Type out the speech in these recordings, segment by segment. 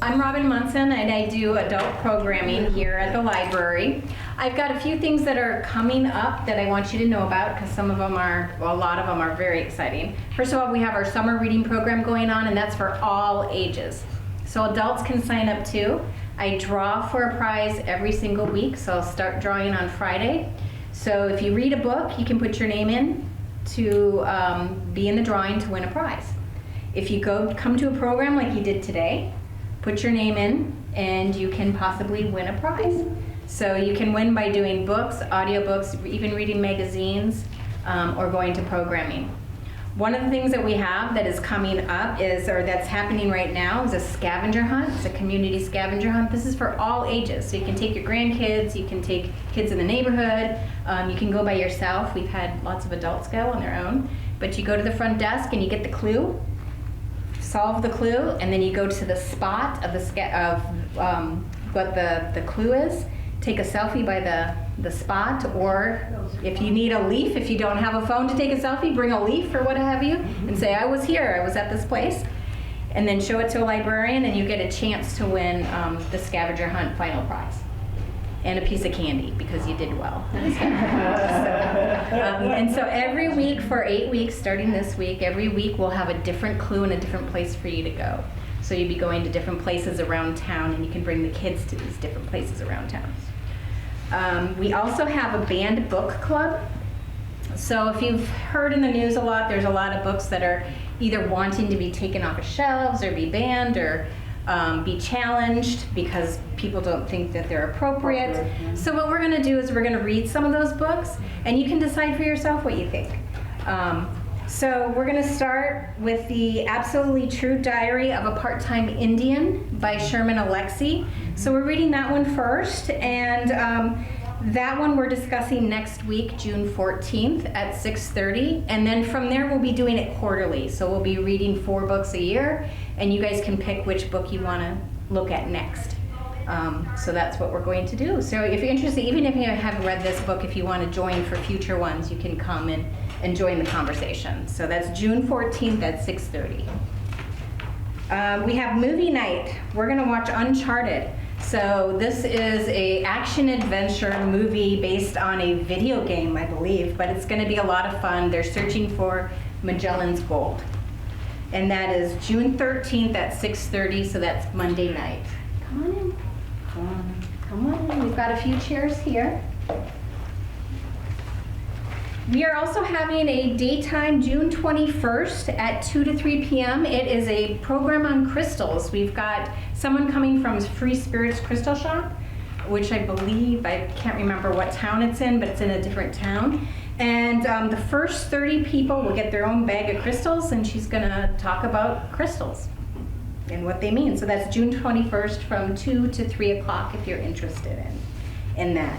I'm Robin Munson, and I do adult programming here at the library. I've got a few things that are coming up that I want you to know about, because some of them are, well, a lot of them are very exciting. First of all, we have our summer reading program going on, and that's for all ages. So adults can sign up too. I draw for a prize every single week, so I'll start drawing on Friday. So if you read a book, you can put your name in to be in the drawing to win a prize. If you come to a program like you did today, put your name in and you can possibly win a prize. So you can win by doing books, audiobooks, even reading magazines, or going to programming. One of the things that we have that is coming up is, or that's happening right now, is a scavenger hunt. It's a community scavenger hunt. This is for all ages. So you can take your grandkids, you can take kids in the neighborhood, you can go by yourself. We've had lots of adults go on their own. But you go to the front desk and you get the clue, solve the clue, and then you go to the spot of what the clue is. Take a selfie by the spot, or if you need a leaf, if you don't have a phone to take a selfie, bring a leaf or what have you, and say, I was here, I was at this place, and then show it to a librarian, and you get a chance to win the scavenger hunt final prize. And a piece of candy, because you did well. And so every week for 8 weeks, starting this week, every week we'll have a different clue and a different place for you to go. So you'll be going to different places around town, and you can bring the kids to these different places around town. We also have a banned book club. So if you've heard in the news a lot, there's a lot of books that are either wanting to be taken off of shelves or be banned or be challenged because people don't think that they're appropriate. So what we're going to do is we're going to read some of those books, and you can decide for yourself what you think. So we're going to start with the Absolutely True Diary of a Part-Time Indian by Sherman Alexie. So we're reading that one first, and that one we're discussing next week, June 14th at 6:30, and then from there we'll be doing it quarterly. So we'll be reading 4 books a year, and you guys can pick which book you want to look at next. So that's what we're going to do. So if you're interested, even if you haven't read this book, if you want to join for future ones, you can come and join the conversation. So that's June 14th at 6:30. We have movie night. We're going to watch Uncharted. So this is a action-adventure movie based on a video game, I believe, but it's going to be a lot of fun. They're searching for Magellan's Gold. And that is June 13th at 6:30, so that's Monday night. Come on in. Come on in. We've got a few chairs here. We are also having a daytime June 21st at 2 to 3 p.m. It is a program on crystals. We've got someone coming from Free Spirits Crystal Shop, which I believe, I can't remember what town it's in, but it's in a different town. And the first 30 people will get their own bag of crystals, and she's going to talk about crystals and what they mean. So that's June 21st from 2 to 3 o'clock if you're interested in that.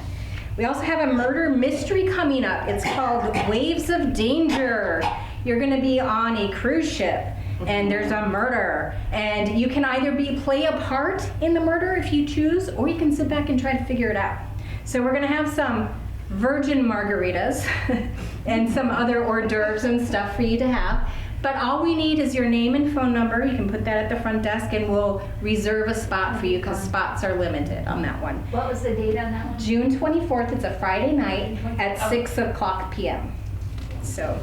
We also have a murder mystery coming up. It's called Waves of Danger. You're going to be on a cruise ship, and there's a murder. And you can either play a part in the murder if you choose, or you can sit back and try to figure it out. So we're going to have some virgin margaritas and some other hors d'oeuvres and stuff for you to have. But all we need is your name and phone number. You can put that at the front desk, and we'll reserve a spot for you because spots are limited on that one. What was the date on that one? June 24th. It's a Friday night at 6 o'clock p.m. So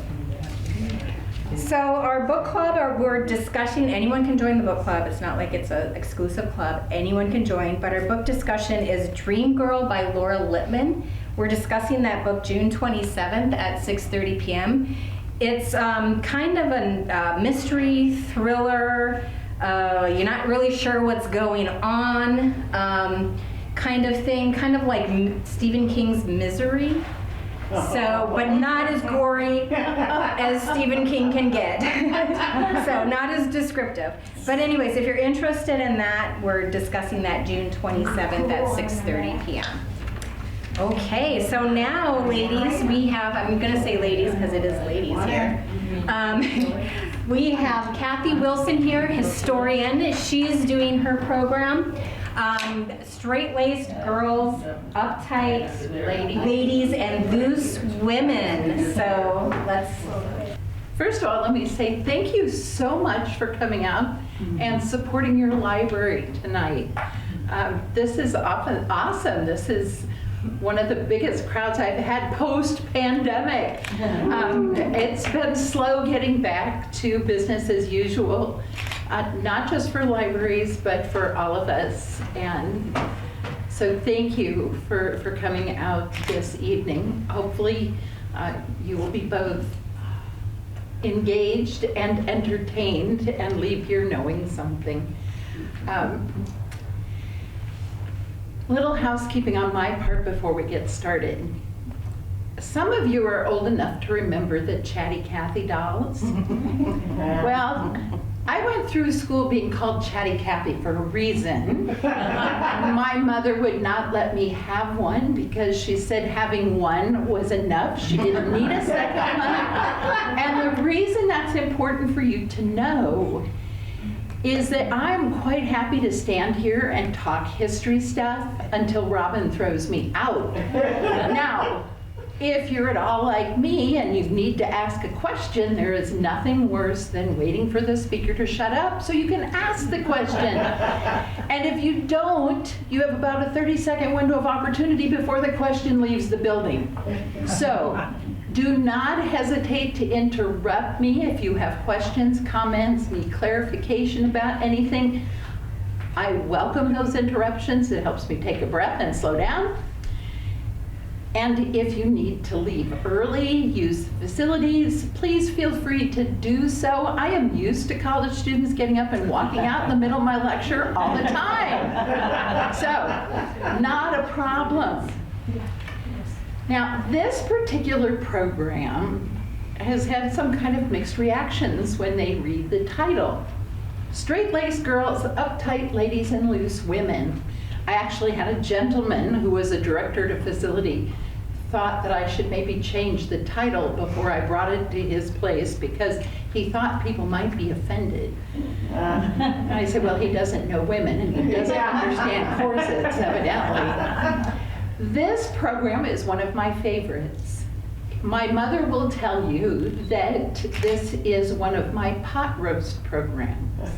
our book club, we're discussing, anyone can join the book club. It's not like it's an exclusive club. Anyone can join. But our book discussion is Dream Girl by Laura Lippman. We're discussing that book June 27th at 6:30 p.m. It's kind of a mystery thriller. You're not really sure what's going on, kind of thing, kind of like Stephen King's Misery. So, but not as gory as Stephen King can get. So not as descriptive. But anyways, if you're interested in that, we're discussing that June 27th at 6:30 p.m. Okay, so now, ladies, we have, I'm going to say ladies because it is ladies here. We have Kathy Wilson here, historian. She's doing her program. Straight-laced girls, uptight ladies, and loose women. So let's First of all, let me say thank you so much for coming out and supporting your library tonight. This is awesome. This is one of the biggest crowds I've had post-pandemic. It's been slow getting back to business as usual, not just for libraries, but for all of us. And so thank you for coming out this evening. Hopefully you will be both engaged and entertained and leave here knowing something. Little housekeeping on my part before we get started. Some of you are old enough to remember the Chatty Cathy dolls. Well, I went through school being called Chatty Cathy for a reason. My mother would not let me have one because she said having one was enough. She didn't need a second one. And the reason that's important for you to know is that I'm quite happy to stand here and talk history stuff until Robin throws me out. Now, if you're at all like me and you need to ask a question, there is nothing worse than waiting for the speaker to shut up so you can ask the question. And if you don't, you have about a 30-second window of opportunity before the question leaves the building. So do not hesitate to interrupt me if you have questions, comments, need clarification about anything. I welcome those interruptions. It helps me take a breath and slow down. And if you need to leave early, use the facilities, please feel free to do so. I am used to college students getting up and walking out in the middle of my lecture all the time. So, not a problem. Now, this particular program has had some kind of mixed reactions when they read the title. Straight-laced girls, uptight ladies, and loose women. I actually had a gentleman who was a director at a facility thought that I should maybe change the title before I brought it to his place because he thought people might be offended. And I said, well, he doesn't know women and he doesn't understand corsets, evidently. This program is one of my favorites. My mother will tell you that this is one of my pot roast programs.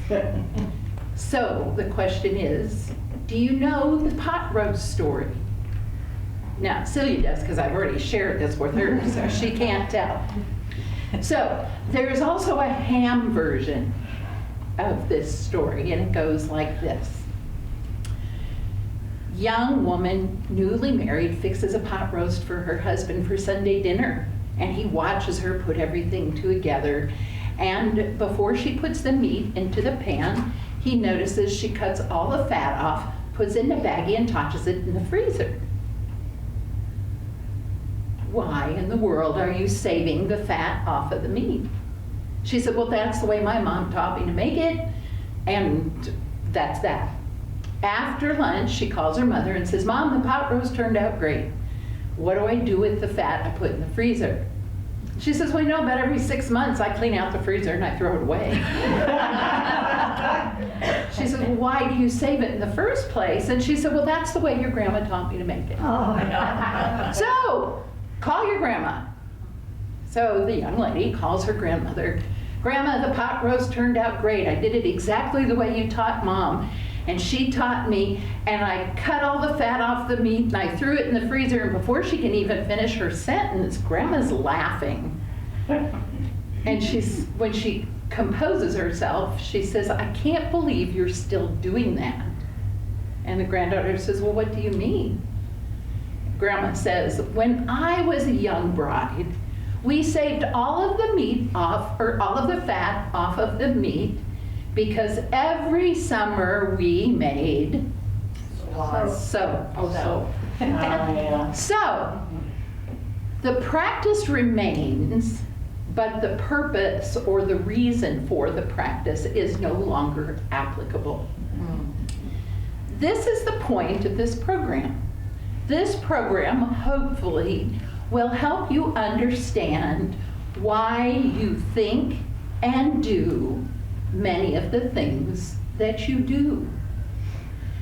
So the question is, do you know the pot roast story? Now, Celia does, because I've already shared this with her, so she can't tell. So, there is also a ham version of this story, and it goes like this. Young woman, newly married, fixes a pot roast for her husband for Sunday dinner, and he watches her put everything together. And before she puts the meat into the pan, he notices she cuts all the fat off, puts it in a baggie, and tosses it in the freezer. Why in the world are you saving the fat off of the meat? She said, well, that's the way my mom taught me to make it, and that's that. After lunch, she calls her mother and says, Mom, the pot roast turned out great. What do I do with the fat I put in the freezer? She says, well, you know, about every 6 months I clean out the freezer and I throw it away. She says, well, why do you save it in the first place? And she said, well, that's the way your grandma taught me to make it. Oh. So, call your grandma. So the young lady calls her grandmother. Grandma, the pot roast turned out great. I did it exactly the way you taught Mom. And she taught me, and I cut all the fat off the meat, and I threw it in the freezer, and before she can even finish her sentence, Grandma's laughing. And when she composes herself, she says, I can't believe you're still doing that. And the granddaughter says, well, what do you mean? Grandma says, when I was a young bride, we saved all of the meat off, or all of the fat off of the meat, because every summer we made so the practice remains, but the purpose or the reason for the practice is no longer applicable. This is the point of this program. This program hopefully will help you understand why you think and do many of the things that you do.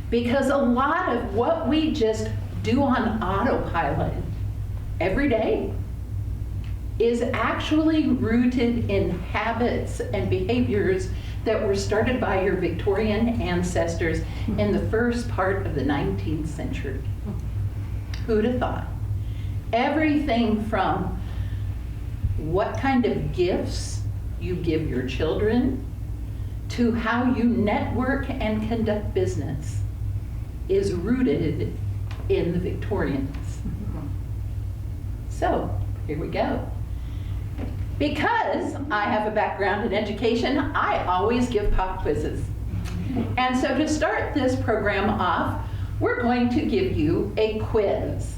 Because a lot of what we just do on autopilot every day is actually rooted in habits and behaviors that were started by your Victorian ancestors in the first part of the 19th century. Who'd have thought? Everything from what kind of gifts you give your children to how you network and conduct business is rooted in the Victorians. So, here we go. Because I have a background in education, I always give pop quizzes. And so to start this program off, we're going to give you a quiz.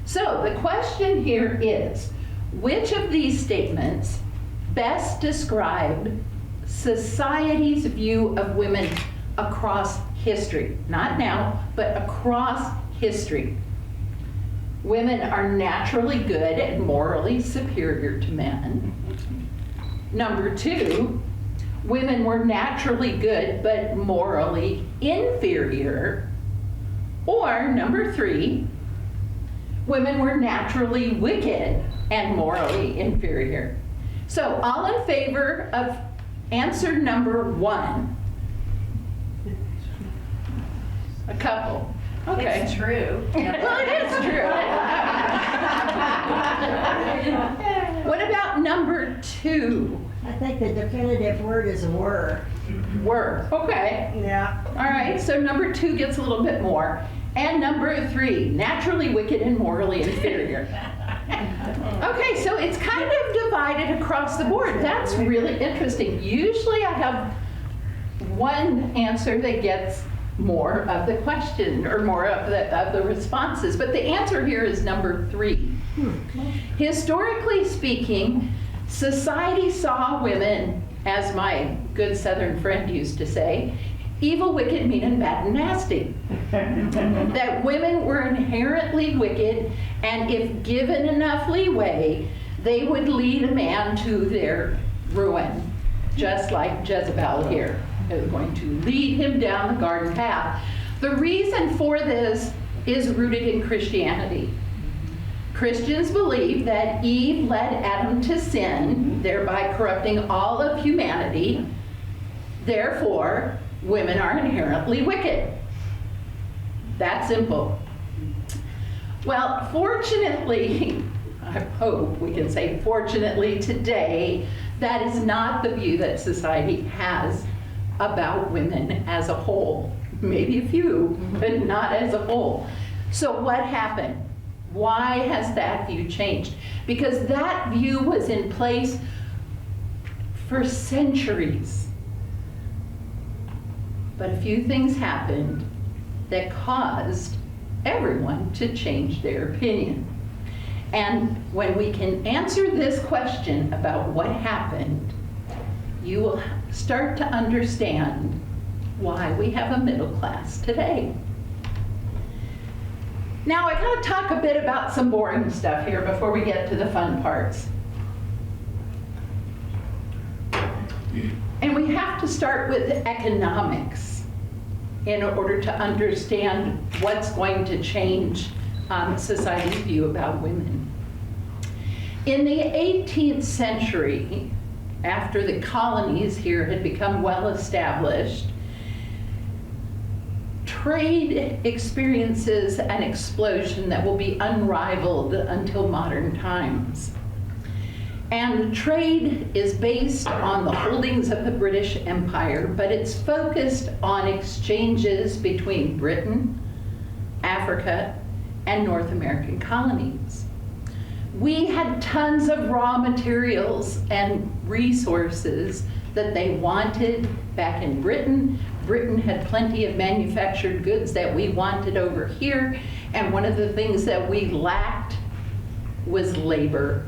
So the question here is, which of these statements best describe society's view of women across history? Not now, but across history. Women are naturally good and morally superior to men. Number 2, women were naturally good but morally inferior. Or number 3, women were naturally wicked and morally inferior. So all in favor of answer number 1? A couple. Okay. It's true. Well, it is true. What about number 2? I think the definitive word is were. Were. Okay. Yeah. All right. So number 2 gets a little bit more. And number 3, naturally wicked and morally inferior. Okay, so it's kind of divided across the board. That's really interesting. Usually I have one answer that gets more of the question or more of the responses, but the answer here is number 3. Historically speaking, society saw women, as my good Southern friend used to say, evil, wicked, mean, and bad and nasty. That women were inherently wicked, and if given enough leeway, they would lead a man to their ruin, just like Jezebel here. Is going to lead him down the garden path. The reason for this is rooted in Christianity. Christians believe that Eve led Adam to sin, thereby corrupting all of humanity. Therefore, women are inherently wicked. That simple. Well, fortunately, I hope we can say fortunately today, that is not the view that society has about women as a whole. Maybe a few, but not as a whole. So what happened? Why has that view changed? Because that view was in place for centuries. But a few things happened that caused everyone to change their opinion. And when we can answer this question about what happened, you will start to understand why we have a middle class today. Now, I gotta talk a bit about some boring stuff here before we get to the fun parts. And we have to start with economics in order to understand what's going to change society's view about women. In the 18th century, after the colonies here had become well established, trade experiences an explosion that will be unrivaled until modern times. And trade is based on the holdings of the British Empire, but it's focused on exchanges between Britain, Africa, and North American colonies. We had tons of raw materials and resources that they wanted back in Britain. Britain had plenty of manufactured goods that we wanted over here, and one of the things that we lacked was labor,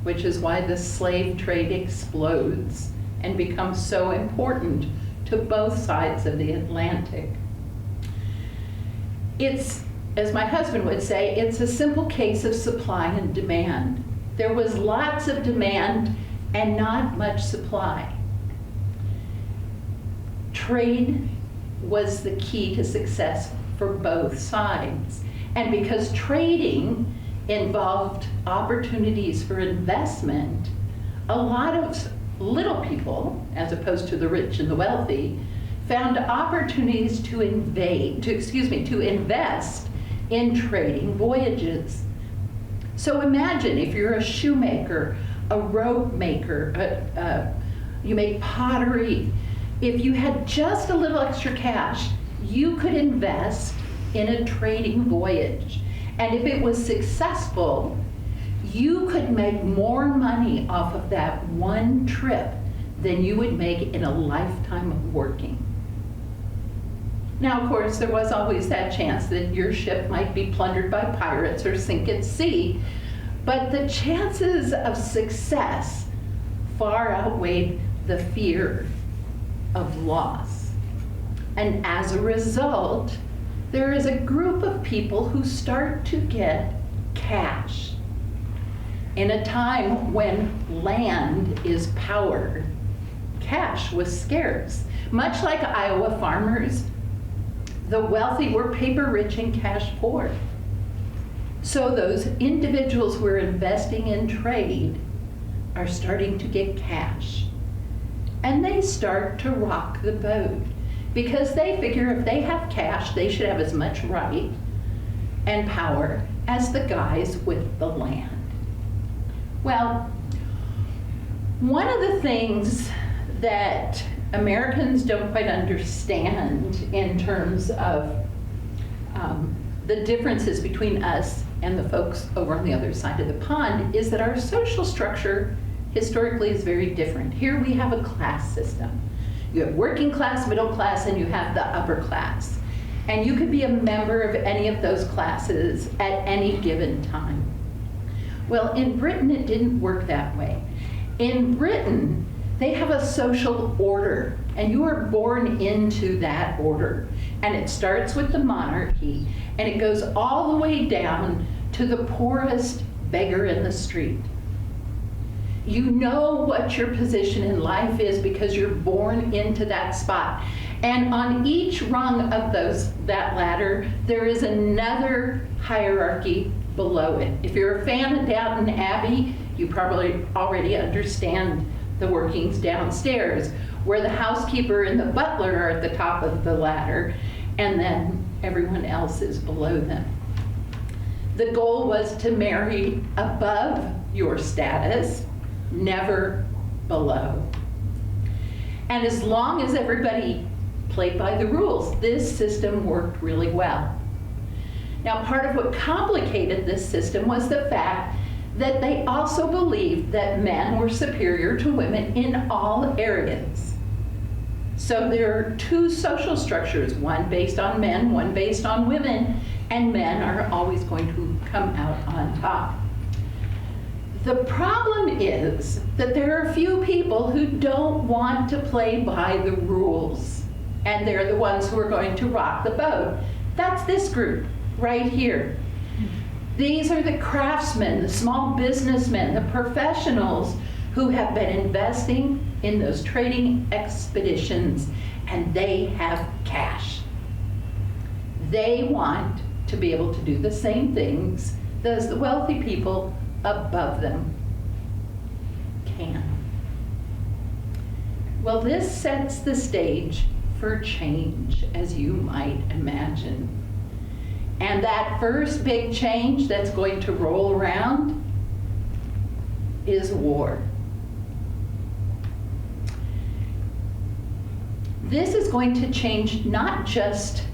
which is why the slave trade explodes and becomes so important to both sides of the Atlantic. It's, as my husband would say, it's a simple case of supply and demand. There was lots of demand and not much supply. Trade was the key to success for both sides. And because trading involved opportunities for investment, a lot of little people, as opposed to the rich and the wealthy, found opportunities to invest in trading voyages. So imagine if you're a shoemaker, a rope maker, you make pottery. If you had just a little extra cash, you could invest in a trading voyage. And if it was successful, you could make more money off of that one trip than you would make in a lifetime of working. Now, of course, there was always that chance that your ship might be plundered by pirates or sink at sea, but the chances of success far outweighed the fear of loss. And as a result, there is a group of people who start to get cash. In a time when land is power, cash was scarce. Much like Iowa farmers, the wealthy were paper rich and cash poor. So those individuals who are investing in trade are starting to get cash. And they start to rock the boat because they figure if they have cash, they should have as much right and power as the guys with the land. Well, one of the things that Americans don't quite understand in terms of the differences between us and the folks over on the other side of the pond is that our social structure historically is very different. Here we have a class system. You have working class, middle class, and you have the upper class. And you could be a member of any of those classes at any given time. Well, in Britain, it didn't work that way. In Britain, they have a social order, and you are born into that order. And it starts with the monarchy, and it goes all the way down to the poorest beggar in the street. You know what your position in life is because you're born into that spot. And on each rung of that ladder, there is another hierarchy below it. If you're a fan of Downton Abbey, you probably already understand the workings downstairs, where the housekeeper and the butler are at the top of the ladder, and then everyone else is below them. The goal was to marry above your status, never below. And as long as everybody played by the rules, this system worked really well. Now, part of what complicated this system was the fact that they also believed that men were superior to women in all areas. So there are two social structures, one based on men, one based on women, and men are always going to come out on top. The problem is that there are a few people who don't want to play by the rules, and they're the ones who are going to rock the boat. That's this group right here. These are the craftsmen, the small businessmen, the professionals who have been investing in those trading expeditions, and they have cash. They want to be able to do the same things as the wealthy people above them can. Well, this sets the stage for change, as you might imagine. And that first big change that's going to roll around is war. This is going to change not just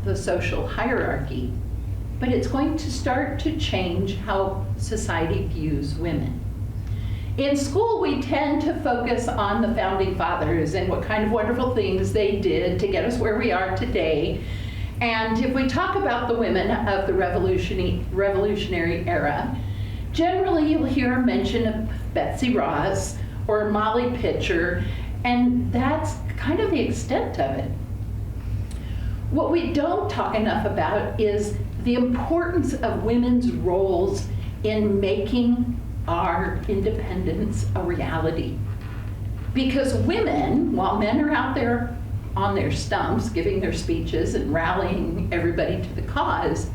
the social hierarchy, but it's going to start to change how society views women. In school, we tend to focus on the founding fathers and what kind of wonderful things they did to get us where we are today. And if we talk about the women of the Revolutionary Era, generally you'll hear a mention of Betsy Ross or Molly Pitcher, and that's kind of the extent of it. What we don't talk enough about is the importance of women's roles in making our independence a reality. Because women, while men are out there on their stumps giving their speeches and rallying everybody to the cause,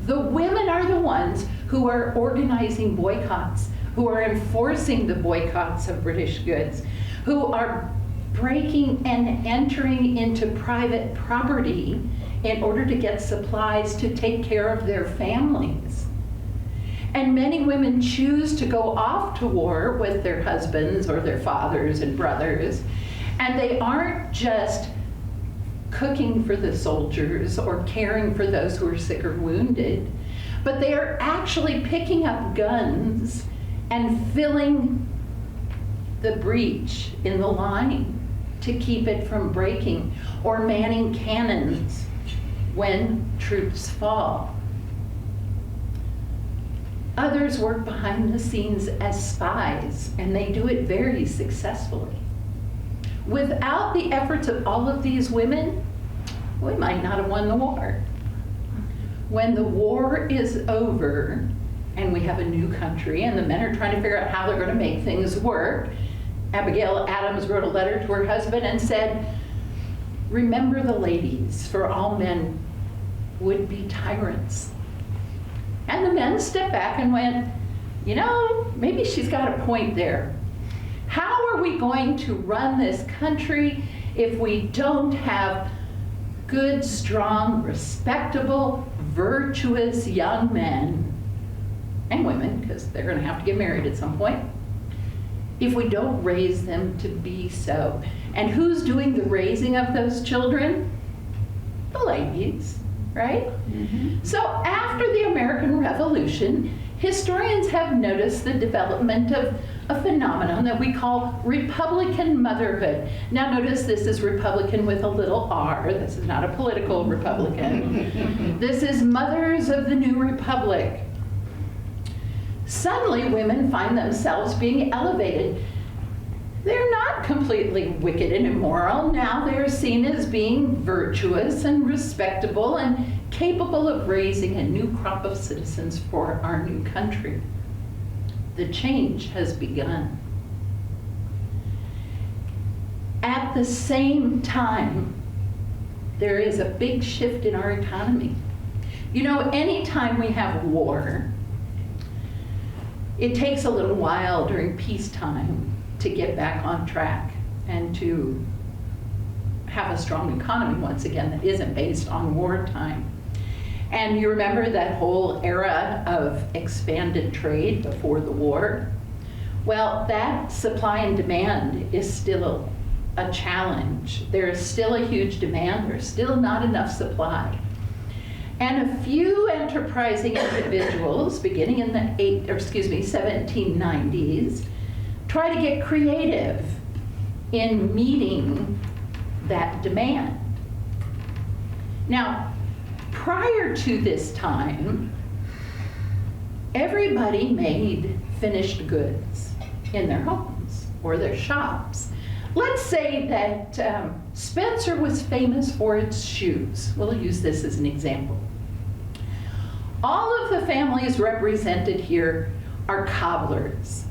the women are the ones who are organizing boycotts, who are enforcing the boycotts of British goods, who are breaking and entering into private property in order to get supplies to take care of their families. And many women choose to go off to war with their husbands or their fathers and brothers, and they aren't just cooking for the soldiers or caring for those who are sick or wounded, but they are actually picking up guns and filling the breach in the line to keep it from breaking, or manning cannons when troops fall. Others work behind the scenes as spies, and they do it very successfully. Without the efforts of all of these women, we might not have won the war. When the war is over and we have a new country and the men are trying to figure out how they're going to make things work, Abigail Adams wrote a letter to her husband and said, "Remember the ladies, for all men would be tyrants." And the men stepped back and went, you know, maybe she's got a point there. How are we going to run this country if we don't have good, strong, respectable, virtuous young men and women, because they're going to have to get married at some point, if we don't raise them to be so? And who's doing the raising of those children? The ladies, right? Mm-hmm. So after the American Revolution, historians have noticed the development of a phenomenon that we call Republican motherhood. Now notice this is Republican with a little R. This is not a political Republican. This is mothers of the new republic. Suddenly women find themselves being elevated. They're not completely wicked and immoral. Now they're seen as being virtuous and respectable and capable of raising a new crop of citizens for our new country. The change has begun. At the same time, there is a big shift in our economy. You know, anytime we have war, it takes a little while during peacetime to get back on track and to have a strong economy once again that isn't based on wartime. And you remember that whole era of expanded trade before the war? Well, that supply and demand is still a challenge. There is still a huge demand. There's still not enough supply. And a few enterprising individuals, beginning in the 1790s, try to get creative in meeting that demand. Now, prior to this time, everybody made finished goods in their homes or their shops. Let's say that Spencer was famous for its shoes. We'll use this as an example. All of the families represented here are cobblers.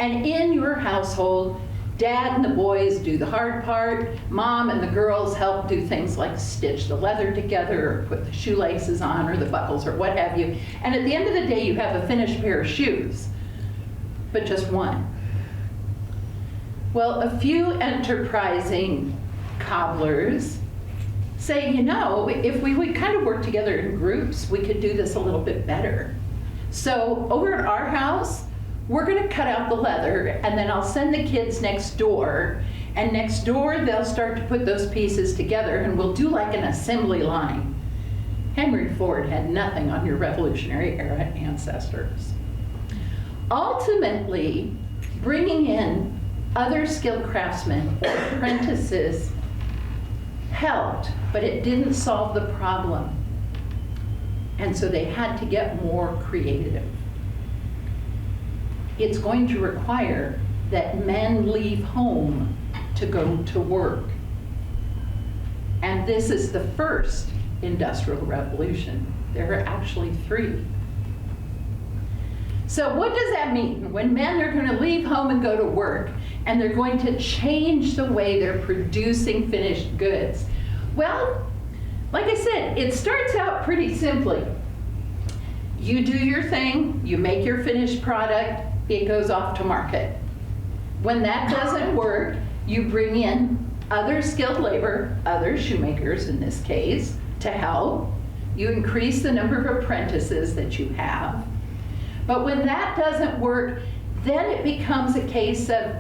And in your household, Dad and the boys do the hard part. Mom and the girls help do things like stitch the leather together or put the shoelaces on or the buckles or what have you. And at the end of the day, you have a finished pair of shoes, but just one. Well, a few enterprising cobblers say, you know, if we would kind of work together in groups, we could do this a little bit better. So over at our house, we're going to cut out the leather, and then I'll send the kids next door, and next door they'll start to put those pieces together, and we'll do like an assembly line. Henry Ford had nothing on your Revolutionary Era ancestors. Ultimately, bringing in other skilled craftsmen or apprentices helped, but it didn't solve the problem. And so they had to get more creative. It's going to require that men leave home to go to work. And this is the first industrial revolution. There are actually 3. So what does that mean? When men are going to leave home and go to work, and they're going to change the way they're producing finished goods. Well, like I said, it starts out pretty simply. You do your thing, you make your finished product, it goes off to market. When that doesn't work, you bring in other skilled labor, other shoemakers in this case, to help. You increase the number of apprentices that you have. But when that doesn't work, then it becomes a case of,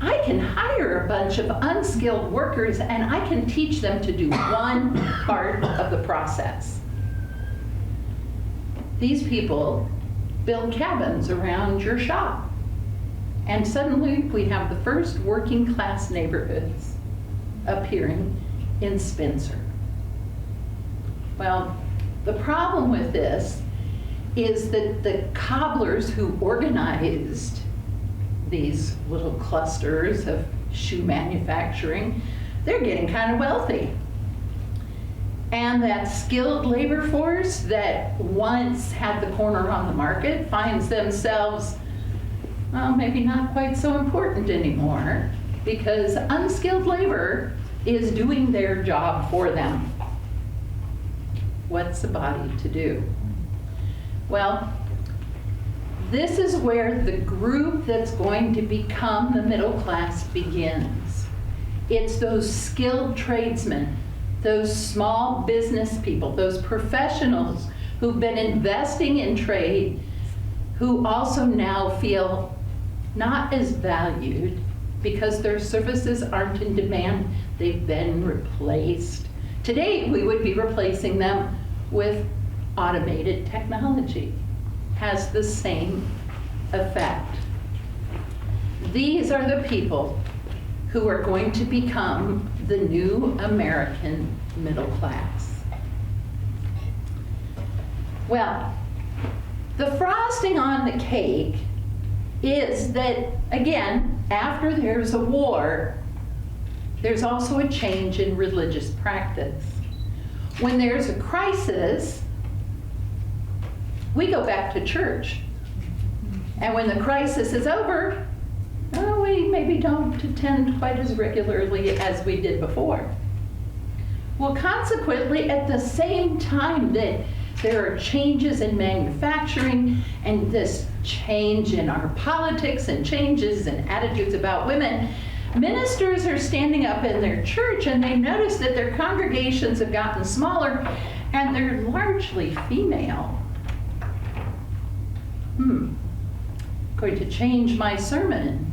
I can hire a bunch of unskilled workers and I can teach them to do one part of the process. These people build cabins around your shop. And suddenly we have the first working class neighborhoods appearing in Spencer. Well, the problem with this is that the cobblers who organized these little clusters of shoe manufacturing, they're getting kind of wealthy. And that skilled labor force that once had the corner on the market finds themselves, well, maybe not quite so important anymore, because unskilled labor is doing their job for them. What's the body to do? Well, this is where the group that's going to become the middle class begins. It's those skilled tradesmen, those small business people, those professionals who've been investing in trade, who also now feel not as valued because their services aren't in demand. They've been replaced. Today, we would be replacing them with automated technology. Has the same effect. These are the people who are going to become the new American middle class. Well, the frosting on the cake is that, again, after there's a war, there's also a change in religious practice. When there's a crisis, we go back to church. And when the crisis is over, well, we maybe don't attend quite as regularly as we did before. Well, consequently, at the same time that there are changes in manufacturing and this change in our politics and changes in attitudes about women, ministers are standing up in their church and they notice that their congregations have gotten smaller and they're largely female. Going to change my sermon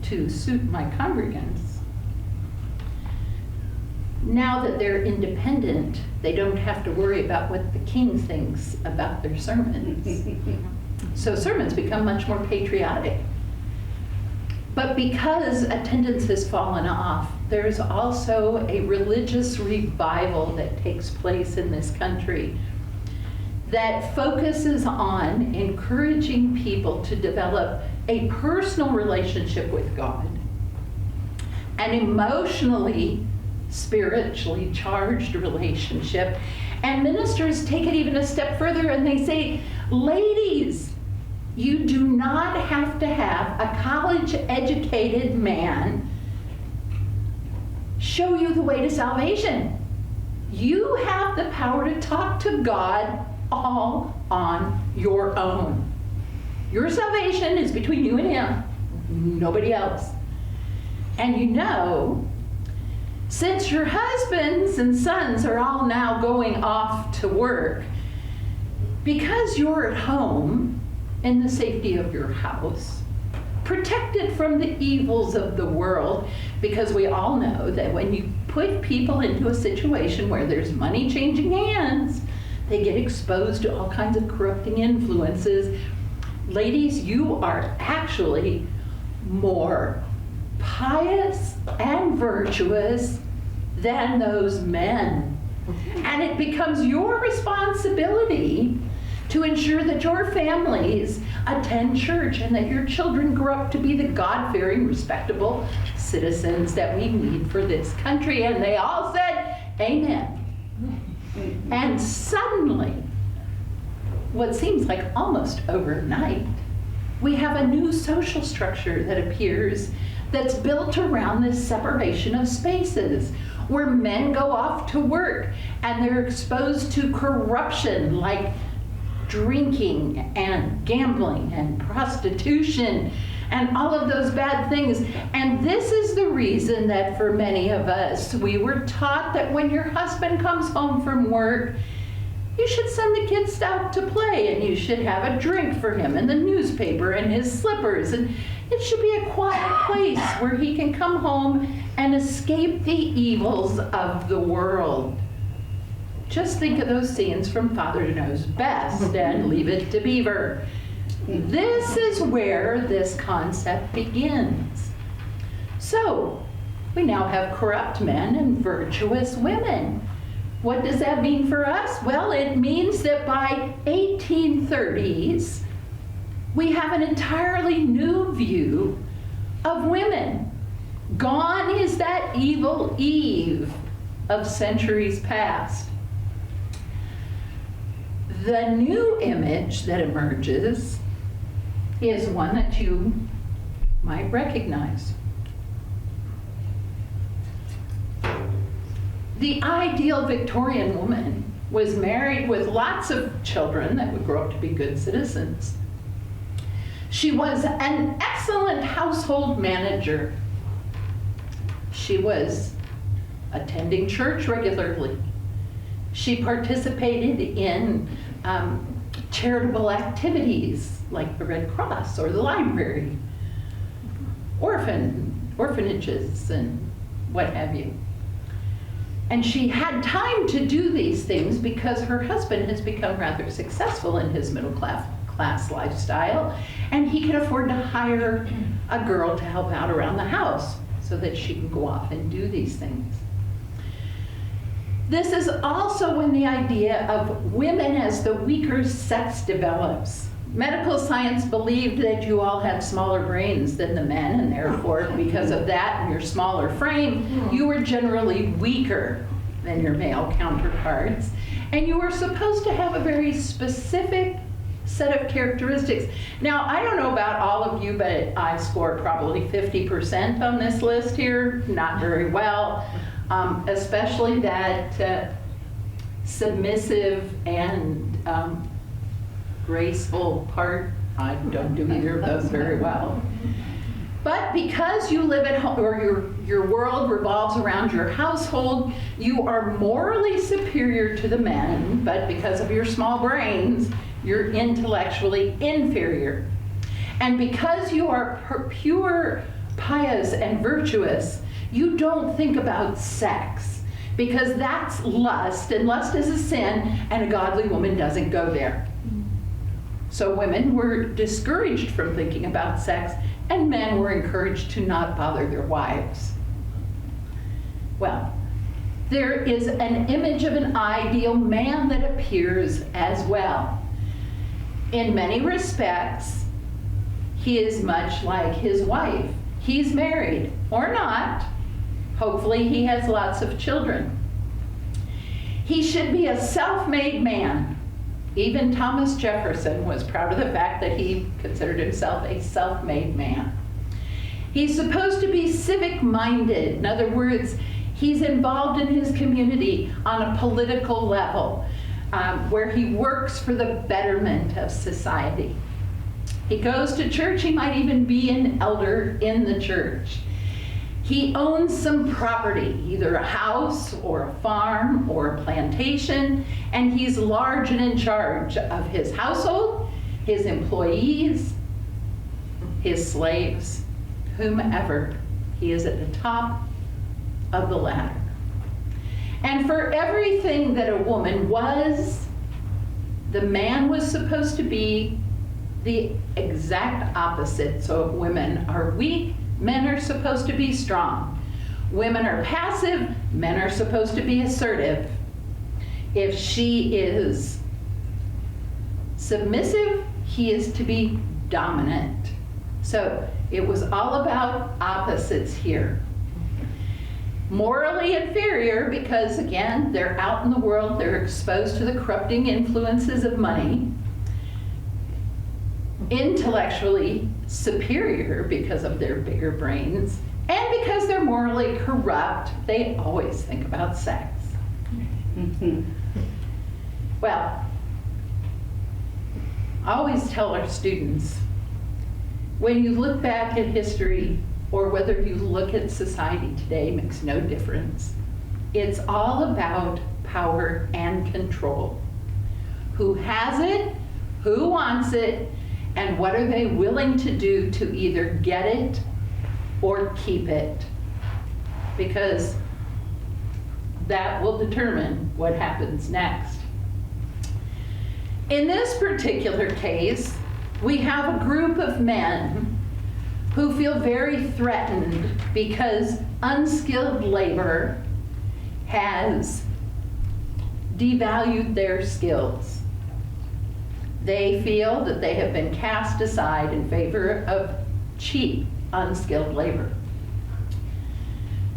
to suit my congregants. Now that they're independent, they don't have to worry about what the king thinks about their sermons. So sermons become much more patriotic. But because attendance has fallen off, there's also a religious revival that takes place in this country that focuses on encouraging people to develop a personal relationship with God, an emotionally, spiritually charged relationship. And ministers take it even a step further and they say, ladies, you do not have to have a college-educated man show you the way to salvation. You have the power to talk to God all on your own. Your salvation is between you and Him, nobody else. And you know, since your husbands and sons are all now going off to work, because you're at home in the safety of your house, protected from the evils of the world, because we all know that when you put people into a situation where there's money changing hands, they get exposed to all kinds of corrupting influences. Ladies, you are actually more pious and virtuous than those men. And it becomes your responsibility to ensure that your families attend church and that your children grow up to be the God-fearing, respectable citizens that we need for this country. And they all said, amen. And suddenly, what seems like almost overnight, we have a new social structure that appears that's built around this separation of spaces, where men go off to work and they're exposed to corruption like drinking and gambling and prostitution and all of those bad things. And this is the reason that for many of us, we were taught that when your husband comes home from work, you should send the kids out to play, and you should have a drink for him and the newspaper and his slippers, and it should be a quiet place where he can come home and escape the evils of the world. Just think of those scenes from Father Knows Best and Leave It to Beaver. This is where this concept begins. So, we now have corrupt men and virtuous women. What does that mean for us? Well, it means that by 1830s, we have an entirely new view of women. Gone is that evil Eve of centuries past. The new image that emerges is one that you might recognize. The ideal Victorian woman was married with lots of children that would grow up to be good citizens. She was an excellent household manager. She was attending church regularly. She participated in charitable activities like the Red Cross or the library, orphanages, and what have you. And she had time to do these things because her husband has become rather successful in his middle class lifestyle, and he can afford to hire a girl to help out around the house so that she can go off and do these things. This is also when the idea of women as the weaker sex develops. Medical science believed that you all had smaller brains than the men, and therefore, because of that and your smaller frame, you were generally weaker than your male counterparts. And you were supposed to have a very specific set of characteristics. Now, I don't know about all of you, but I score probably 50% on this list here, not very well, especially that submissive and graceful part. I don't do either of those very well. But because you live at home, or your world revolves around your household, you are morally superior to the men, but because of your small brains, you're intellectually inferior. And because you are pure, pious, and virtuous, you don't think about sex, because that's lust, and lust is a sin, and a godly woman doesn't go there. So women were discouraged from thinking about sex, and men were encouraged to not bother their wives. Well, there is an image of an ideal man that appears as well. In many respects, he is much like his wife. He's married, or not. Hopefully he has lots of children. He should be a self-made man. Even Thomas Jefferson was proud of the fact that he considered himself a self-made man. He's supposed to be civic-minded. In other words, he's involved in his community on a political level, where he works for the betterment of society. He goes to church. He might even be an elder in the church. He owns some property, either a house or a farm or a plantation, and he's large and in charge of his household, his employees, his slaves, whomever. He is at the top of the ladder. And for everything that a woman was, the man was supposed to be the exact opposite. So if women are weak, men are supposed to be strong. Women are passive, men are supposed to be assertive. If she is submissive, he is to be dominant. So it was all about opposites here. Morally inferior because, again, they're out in the world, they're exposed to the corrupting influences of money. Intellectually superior because of their bigger brains, and because they're morally corrupt, they always think about sex. Well, I always tell our students, when you look back at history, or whether you look at society today, makes no difference. It's all about power and control. Who has it, who wants it, and what are they willing to do to either get it or keep it? Because that will determine what happens next. In this particular case, we have a group of men who feel very threatened because unskilled labor has devalued their skills. They feel that they have been cast aside in favor of cheap, unskilled labor.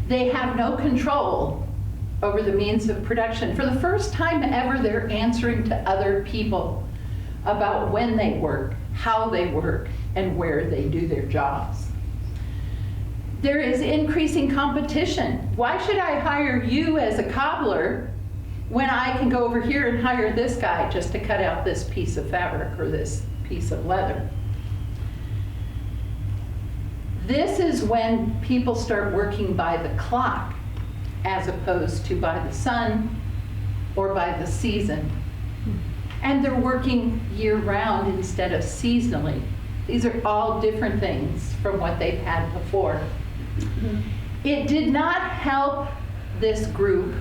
They have no control over the means of production. For the first time ever, they're answering to other people about when they work, how they work, and where they do their jobs. There is increasing competition. Why should I hire you as a cobbler when I can go over here and hire this guy just to cut out this piece of fabric or this piece of leather? This is when people start working by the clock as opposed to by the sun or by the season. And they're working year-round instead of seasonally. These are all different things from what they've had before. It did not help this group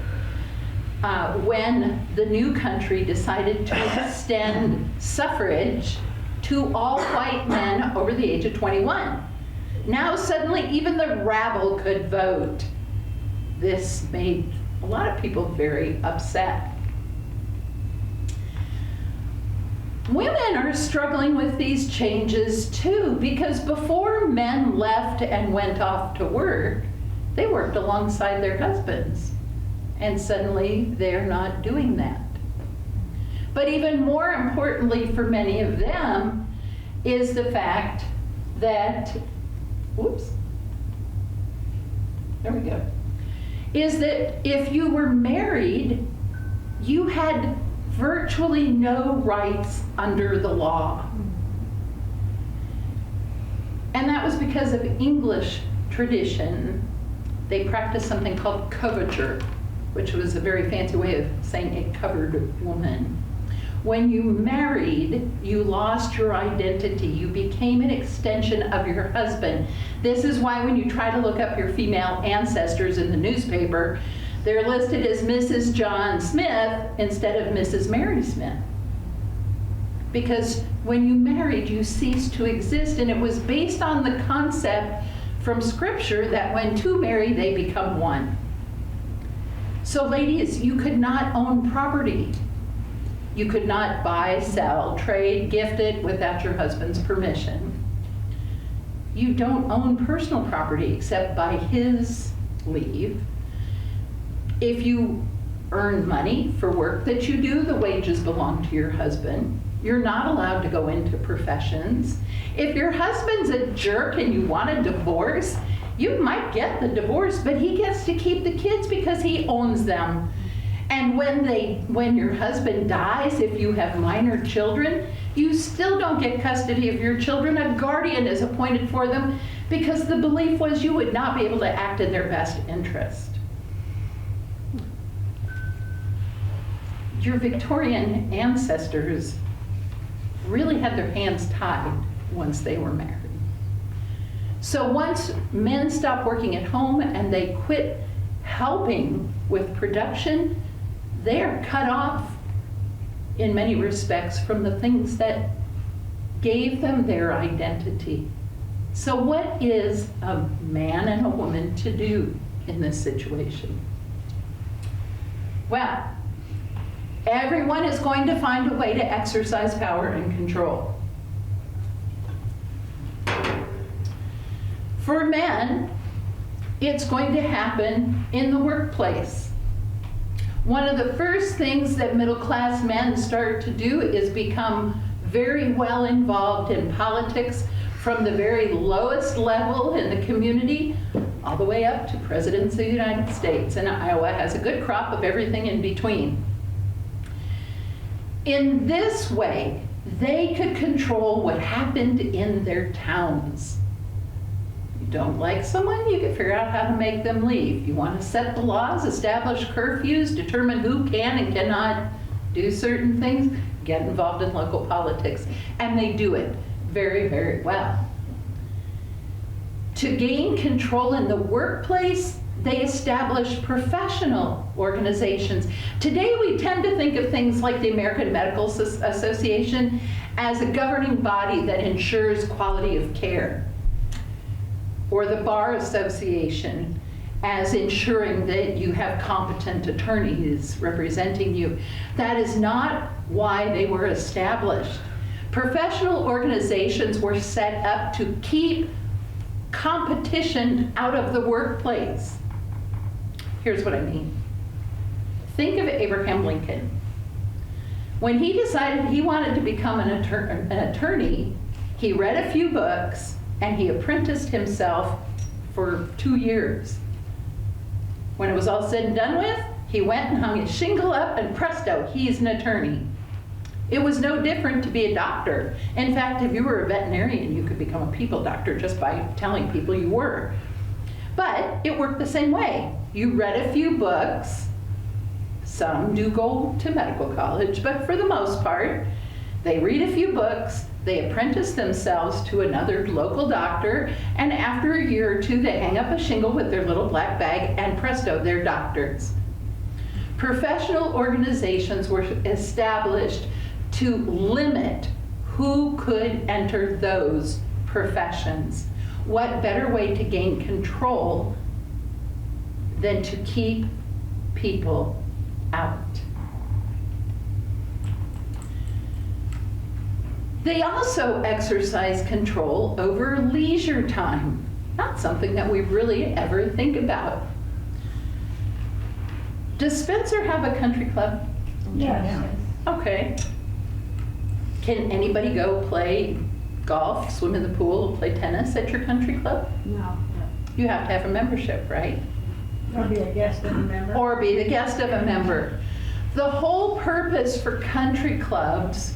when the new country decided to extend suffrage to all white men over the age of 21. Now suddenly even the rabble could vote. This made a lot of people very upset. Women are struggling with these changes too, because before men left and went off to work, they worked alongside their husbands. And suddenly they're not doing that. But even more importantly for many of them is the fact that, there we go, is that if you were married, you had virtually no rights under the law. And that was because of English tradition. They practiced something called coverture, which was a very fancy way of saying a covered woman. When you married, you lost your identity. You became an extension of your husband. This is why when you try to look up your female ancestors in the newspaper, they're listed as Mrs. John Smith instead of Mrs. Mary Smith. Because when you married, you ceased to exist, and it was based on the concept from Scripture that when two marry, they become one. So ladies, you could not own property. You could not buy, sell, trade, gift it without your husband's permission. You don't own personal property except by his leave. If you earn money for work that you do, the wages belong to your husband. You're not allowed to go into professions. If your husband's a jerk and you want a divorce, you might get the divorce, but he gets to keep the kids because he owns them. And when your husband dies, if you have minor children, you still don't get custody of your children. A guardian is appointed for them because the belief was you would not be able to act in their best interest. Your Victorian ancestors really had their hands tied once they were married. So once men stopped working at home and they quit helping with production, they are cut off in many respects from the things that gave them their identity. So what is a man and a woman to do in this situation? Well, everyone is going to find a way to exercise power and control. For men, it's going to happen in the workplace. One of the first things that middle-class men start to do is become very well involved in politics, from the very lowest level in the community all the way up to presidents of the United States. And Iowa has a good crop of everything in between. In this way, They could control what happened in their towns. You don't like someone, you can figure out how to make them leave. You want to set the laws, establish curfews, determine who can and cannot do certain things, get involved in local politics. And they do it very, very well. To gain control in the workplace, they establish professional organizations. Today we tend to think of things like the American Medical Association as a governing body that ensures quality of care, or the Bar Association as ensuring that you have competent attorneys representing you. That is not why they were established. Professional organizations were set up to keep competition out of the workplace. Here's what I mean. Think of Abraham Lincoln. When he decided he wanted to become an attorney, he read a few books and he apprenticed himself for 2 years. When it was all said and done with, he went and hung his shingle up and presto, he's an attorney. It was no different to be a doctor. In fact, if you were a veterinarian, you could become a people doctor just by telling people you were. But it worked the same way. You read a few books. Some do go to medical college, but for the most part, they read a few books, they apprentice themselves to another local doctor, and after a year or two, they hang up a shingle with their little black bag, and presto, they're doctors. Professional organizations were established to limit who could enter those professions. What better way to gain control than to keep people out? They also exercise control over leisure time, not something that we really ever think about. Does Spencer have a country club? Yes. Okay. Can anybody go play golf, swim in the pool, play tennis at your country club? No. You have to have a membership, right? Or be a guest of a member. Or be the guest of a member. The whole purpose for country clubs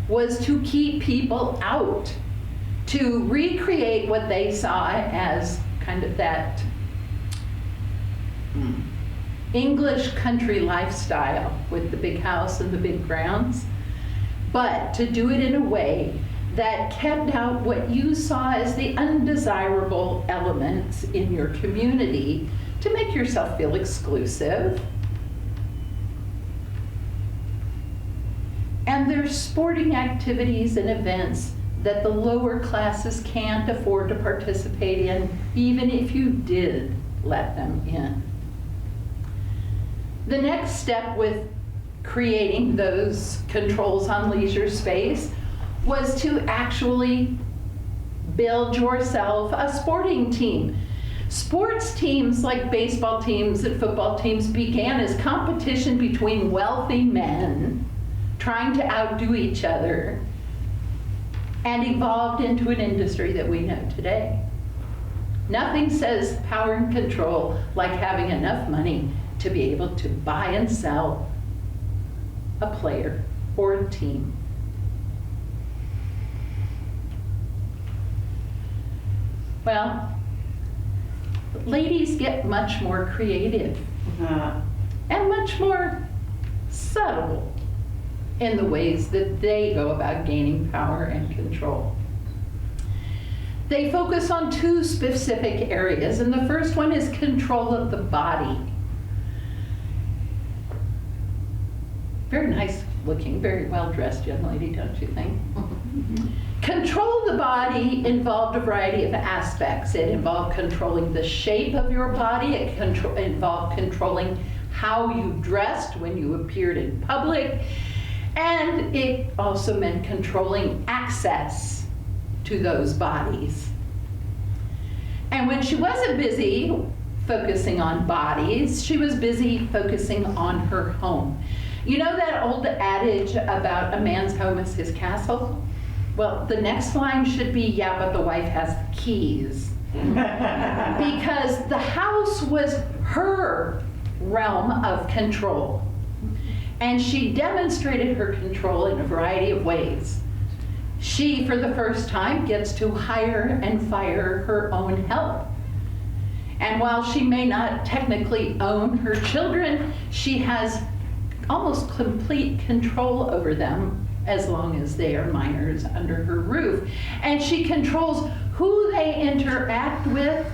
was to keep people out, to recreate what they saw as kind of that English country lifestyle with the big house and the big grounds, but to do it in a way that kept out what you saw as the undesirable elements in your community to make yourself feel exclusive. And there's sporting activities and events that the lower classes can't afford to participate in, even if you did let them in. The next step with creating those controls on leisure space was to actually build yourself a sporting team. Sports teams like baseball teams and football teams began as competition between wealthy men trying to outdo each other and evolved into an industry that we know today. Nothing says power and control like having enough money to be able to buy and sell a player or a team. Well, ladies get much more creative and much more subtle in the ways that they go about gaining power and control. They focus on two specific areas, and the first one is control of the body. Very nice looking, very well dressed young lady, don't you think? Control of the body involved a variety of aspects. It involved controlling the shape of your body. It involved controlling how you dressed when you appeared in public. And it also meant controlling access to those bodies. And when she wasn't busy focusing on bodies, she was busy focusing on her home. You know that old adage about a man's home is his castle? Well, the next line should be, yeah, but the wife has the keys. Because the house was her realm of control. And she demonstrated her control in a variety of ways. She, for the first time, gets to hire and fire her own help. And while she may not technically own her children, she has almost complete control over them as long as they are minors under her roof. And she controls who they interact with,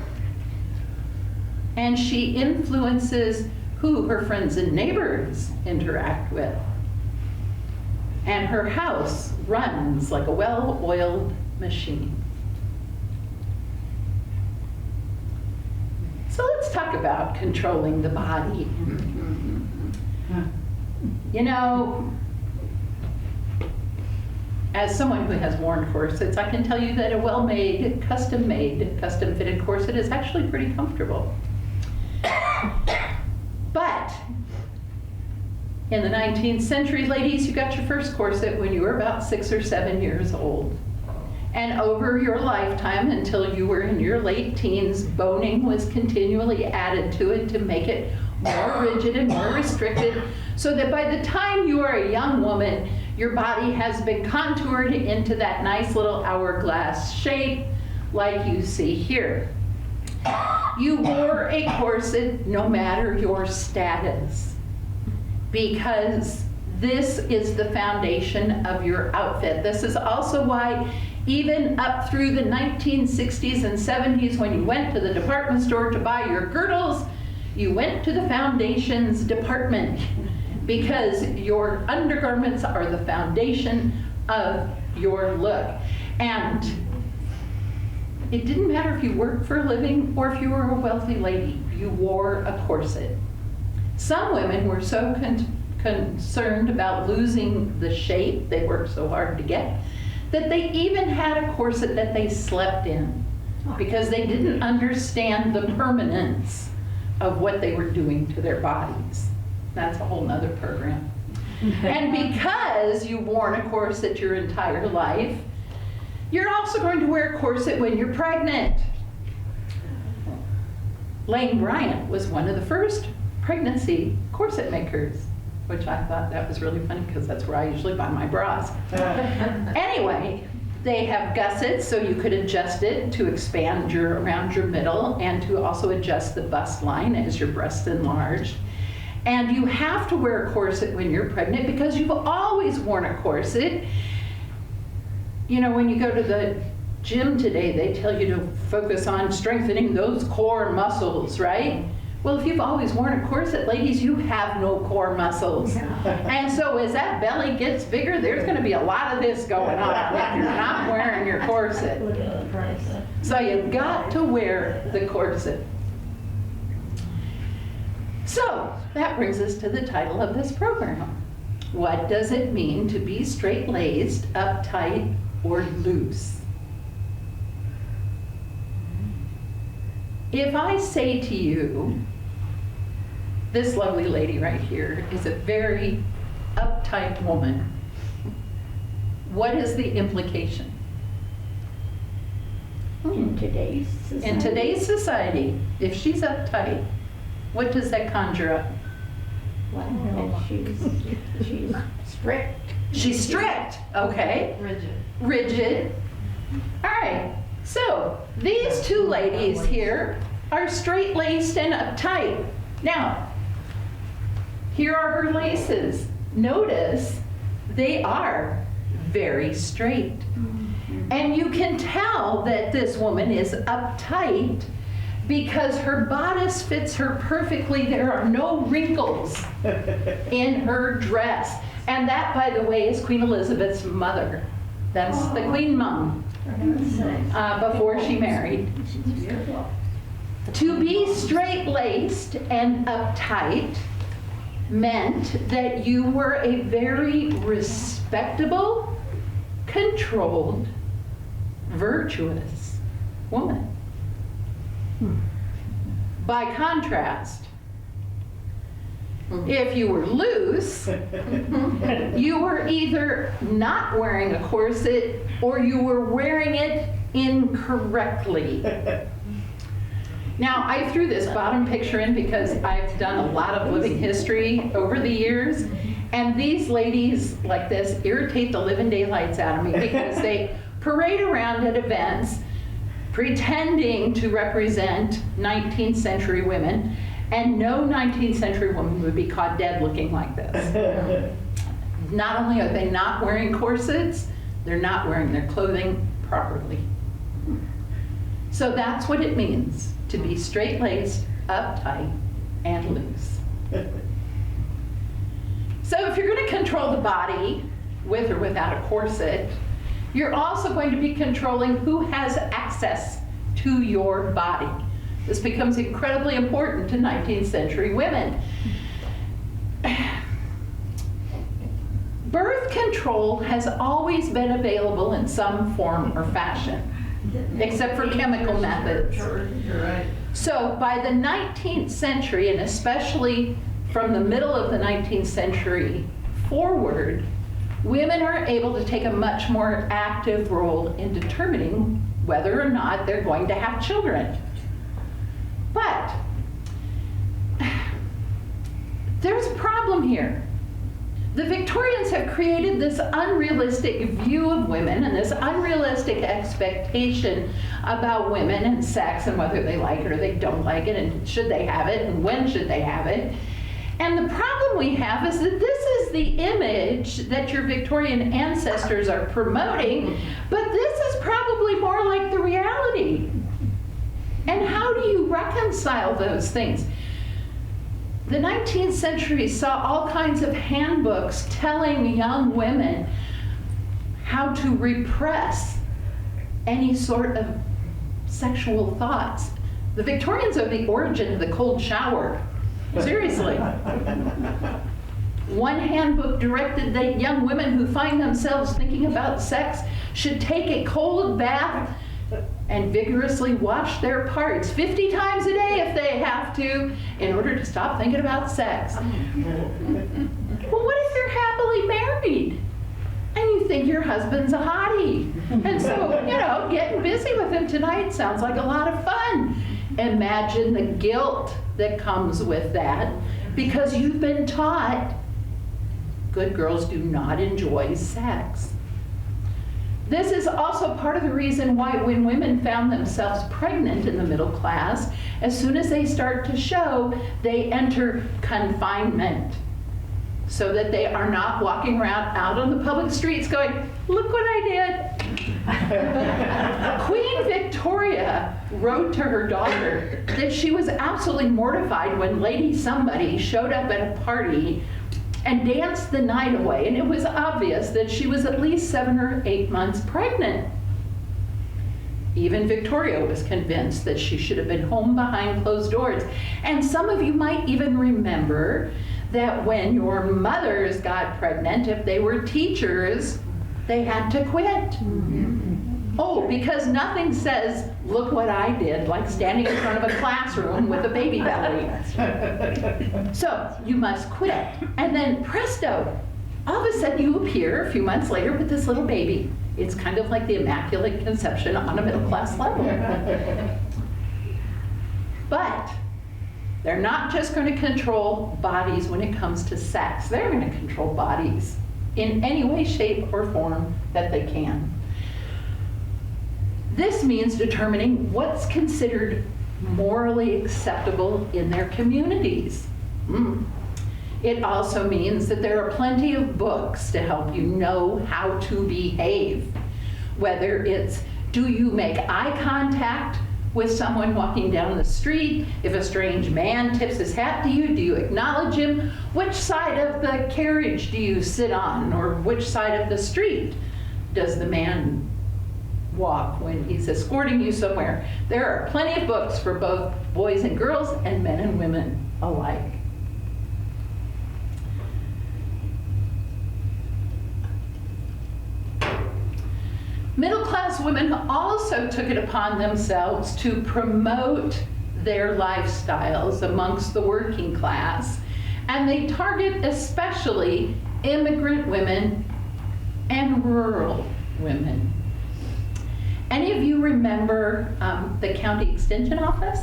and she influences who her friends and neighbors interact with. And her house runs like a well-oiled machine. So let's talk about controlling the body. You know, as someone who has worn corsets, I can tell you that a well-made, custom-made, custom-fitted corset is actually pretty comfortable. But in the 19th century, ladies, you got your first corset when you were about 6 or 7 years old. And over your lifetime, until you were in your late teens, boning was continually added to it to make it more rigid and more restricted, so that by the time you are a young woman, your body has been contoured into that nice little hourglass shape like you see here. You wore a corset no matter your status, because this is the foundation of your outfit. This is also why even up through the 1960s and 70s, when you went to the department store to buy your girdles, you went to the foundations department, because your undergarments are the foundation of your look. And it didn't matter if you worked for a living or if you were a wealthy lady, you wore a corset. Some women were so concerned about losing the shape they worked so hard to get, that they even had a corset that they slept in, because they didn't understand the permanence of what they were doing to their bodies. That's a whole nother program. And because you've worn a corset your entire life, you're also going to wear a corset when you're pregnant. Lane Bryant was one of the first pregnancy corset makers, which I thought that was really funny, because that's where I usually buy my bras. Anyway, they have gussets, so you could adjust it to expand around your middle, and to also adjust the bust line as your breasts enlarged. And you have to wear a corset when you're pregnant, because you've always worn a corset. You know, when you go to the gym today, they tell you to focus on strengthening those core muscles, right? Well, if you've always worn a corset, ladies, you have no core muscles. And so as that belly gets bigger, there's going to be a lot of this going on if you're not wearing your corset. So you've got to wear the corset. So that brings us to the title of this program. What does it mean to be straight-laced, uptight, or loose? If I say to you, this lovely lady right here is a very uptight woman, what is the implication? In today's society. In today's society, if she's uptight, what does that conjure up? Well, she's strict. She's strict, okay. Rigid. All right, so these two ladies here are straight-laced and uptight. Now, here are her laces. Notice they are very straight. And you can tell that this woman is uptight because her bodice fits her perfectly. There are no wrinkles in her dress. And that, by the way, is Queen Elizabeth's mother. That's the Queen Mum before she married. To be straight-laced and uptight meant that you were a very respectable, controlled, virtuous woman. By contrast, if you were loose, you were either not wearing a corset or you were wearing it incorrectly. Now, I threw this bottom picture in because I've done a lot of living history over the years, And these ladies like this irritate the living daylights out of me because they parade around at events pretending to represent 19th century women, and no 19th century woman would be caught dead looking like this. Not only are they not wearing corsets, they're not wearing their clothing properly. So that's what it means to be straight-laced, uptight, and loose. So if you're going to control the body with or without a corset, you're also going to be controlling who has access to your body. This becomes incredibly important to 19th century women. Birth control has always been available in some form or fashion, except for chemical methods. You're right. So by the 19th century, and especially from the middle of the 19th century forward, women are able to take a much more active role in determining whether or not they're going to have children. But there's a problem here. The Victorians have created this unrealistic view of women and this unrealistic expectation about women and sex and whether they like it or they don't like it and should they have it and when should they have it. And the problem we have is that this is the image that your Victorian ancestors are promoting, but this is probably more like the reality. And how do you reconcile those things? The 19th century saw all kinds of handbooks telling young women how to repress any sort of sexual thoughts. The Victorians are the origin of the cold shower. Seriously. One handbook directed that young women who find themselves thinking about sex should take a cold bath and vigorously wash their parts 50 times a day if they have to in order to stop thinking about sex. Well, what if you're happily married and you think your husband's a hottie? And so, you know, getting busy with him tonight sounds like a lot of fun. Imagine the guilt that comes with that because you've been taught good girls do not enjoy sex. This is also part of the reason why when women found themselves pregnant in the middle class, as soon as they start to show, they enter confinement so that they are not walking around out on the public streets going, look what I did. Queen Victoria wrote to her daughter that she was absolutely mortified when Lady Somebody showed up at a party and danced the night away, and it was obvious that she was at least 7 or 8 months pregnant. Even Victoria was convinced that she should have been home behind closed doors. And some of you might even remember that when your mothers got pregnant, if they were teachers, they had to quit. Oh, because nothing says, look what I did, like standing in front of a classroom with a baby belly. So you must quit. And then presto, all of a sudden you appear a few months later with this little baby. It's kind of like the Immaculate Conception on a middle class level. But they're not just going to control bodies when it comes to sex. They're going to control bodies in any way, shape, or form that they can. This means determining what's considered morally acceptable in their communities. It also means that there are plenty of books to help you know how to behave. Whether it's, do you make eye contact with someone walking down the street? If a strange man tips his hat to you, do you acknowledge him? Which side of the carriage do you sit on? Or which side of the street does the man walk when he's escorting you somewhere? There are plenty of books for both boys and girls and men and women alike. Middle-class women also took it upon themselves to promote their lifestyles amongst the working class, and they target especially immigrant women and rural women. Any of you remember the county extension office?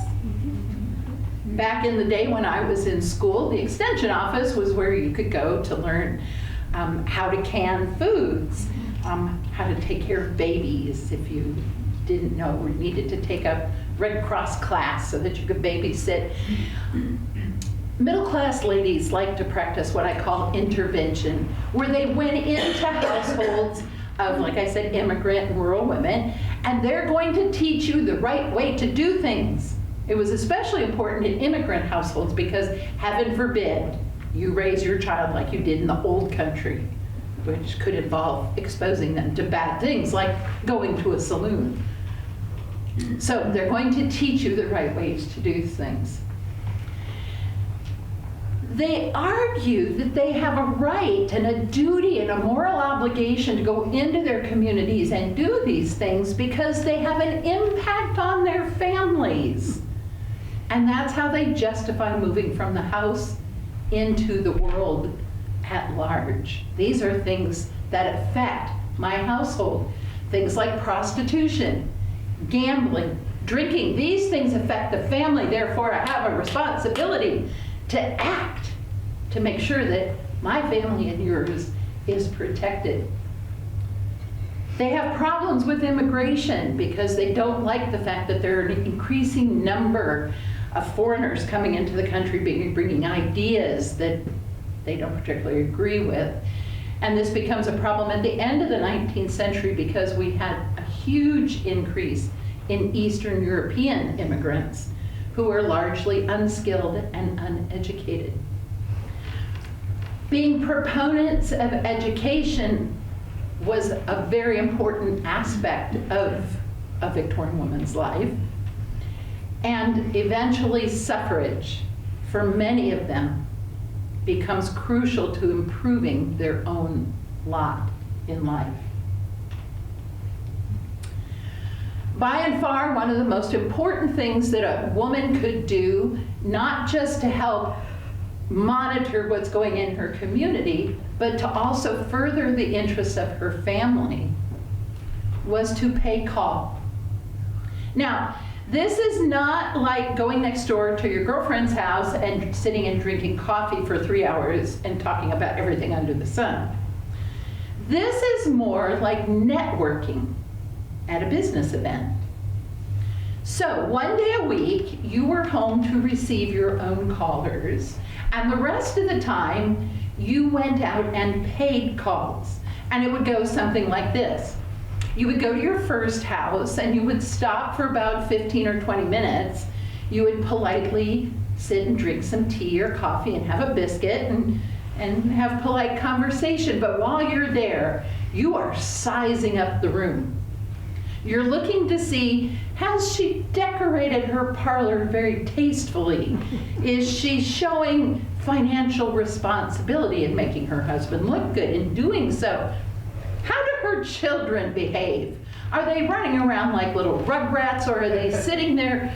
Back in the day when I was in school, the extension office was where you could go to learn how to can foods, how to take care of babies if you didn't know or needed to take a Red Cross class so that you could babysit. Middle-class ladies like to practice what I call intervention, where they went into households of, like I said, immigrant and rural women, and they're going to teach you the right way to do things. It was especially important in immigrant households because, heaven forbid, you raise your child like you did in the old country, which could involve exposing them to bad things like going to a saloon. So they're going to teach you the right ways to do things. They argue that they have a right and a duty and a moral obligation to go into their communities and do these things because they have an impact on their families. And that's how they justify moving from the house into the world at large. These are things that affect my household. Things like prostitution, gambling, drinking. These things affect the family. Therefore, I have a responsibility to act to make sure that my family and yours is protected. They have problems with immigration because they don't like the fact that there are an increasing number of foreigners coming into the country bringing ideas that they don't particularly agree with. And this becomes a problem at the end of the 19th century because we had a huge increase in Eastern European immigrants who were largely unskilled and uneducated. Being proponents of education was a very important aspect of a Victorian woman's life. And eventually suffrage, for many of them, becomes crucial to improving their own lot in life. By and far, one of the most important things that a woman could do, not just to help monitor what's going in her community, but to also further the interests of her family, was to pay call. Now, this is not like going next door to your girlfriend's house and sitting and drinking coffee for 3 hours and talking about everything under the sun. This is more like networking at a business event. So one day a week, you were home to receive your own callers, and the rest of the time, you went out and paid calls. And it would go something like this. You would go to your first house and you would stop for about 15 or 20 minutes. You would politely sit and drink some tea or coffee and have a biscuit and have polite conversation. But while you're there, you are sizing up the room. You're looking to see, has she decorated her parlor very tastefully? Is she showing financial responsibility in making her husband look good in doing so? How do her children behave? Are they running around like little rugrats, or are they sitting there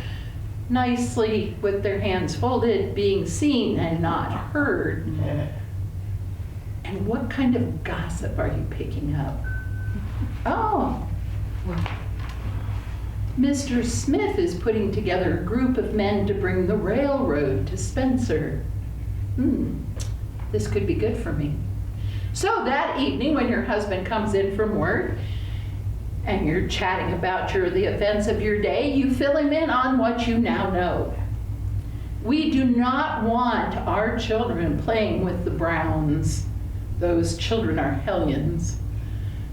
nicely with their hands folded, being seen and not heard? And what kind of gossip are you picking up? Oh, Mr. Smith is putting together a group of men to bring the railroad to Spencer. This could be good for me. So that evening, when your husband comes in from work and you're chatting about the events of your day, you fill him in on what you now know. We do not want our children playing with the Browns. Those children are hellions.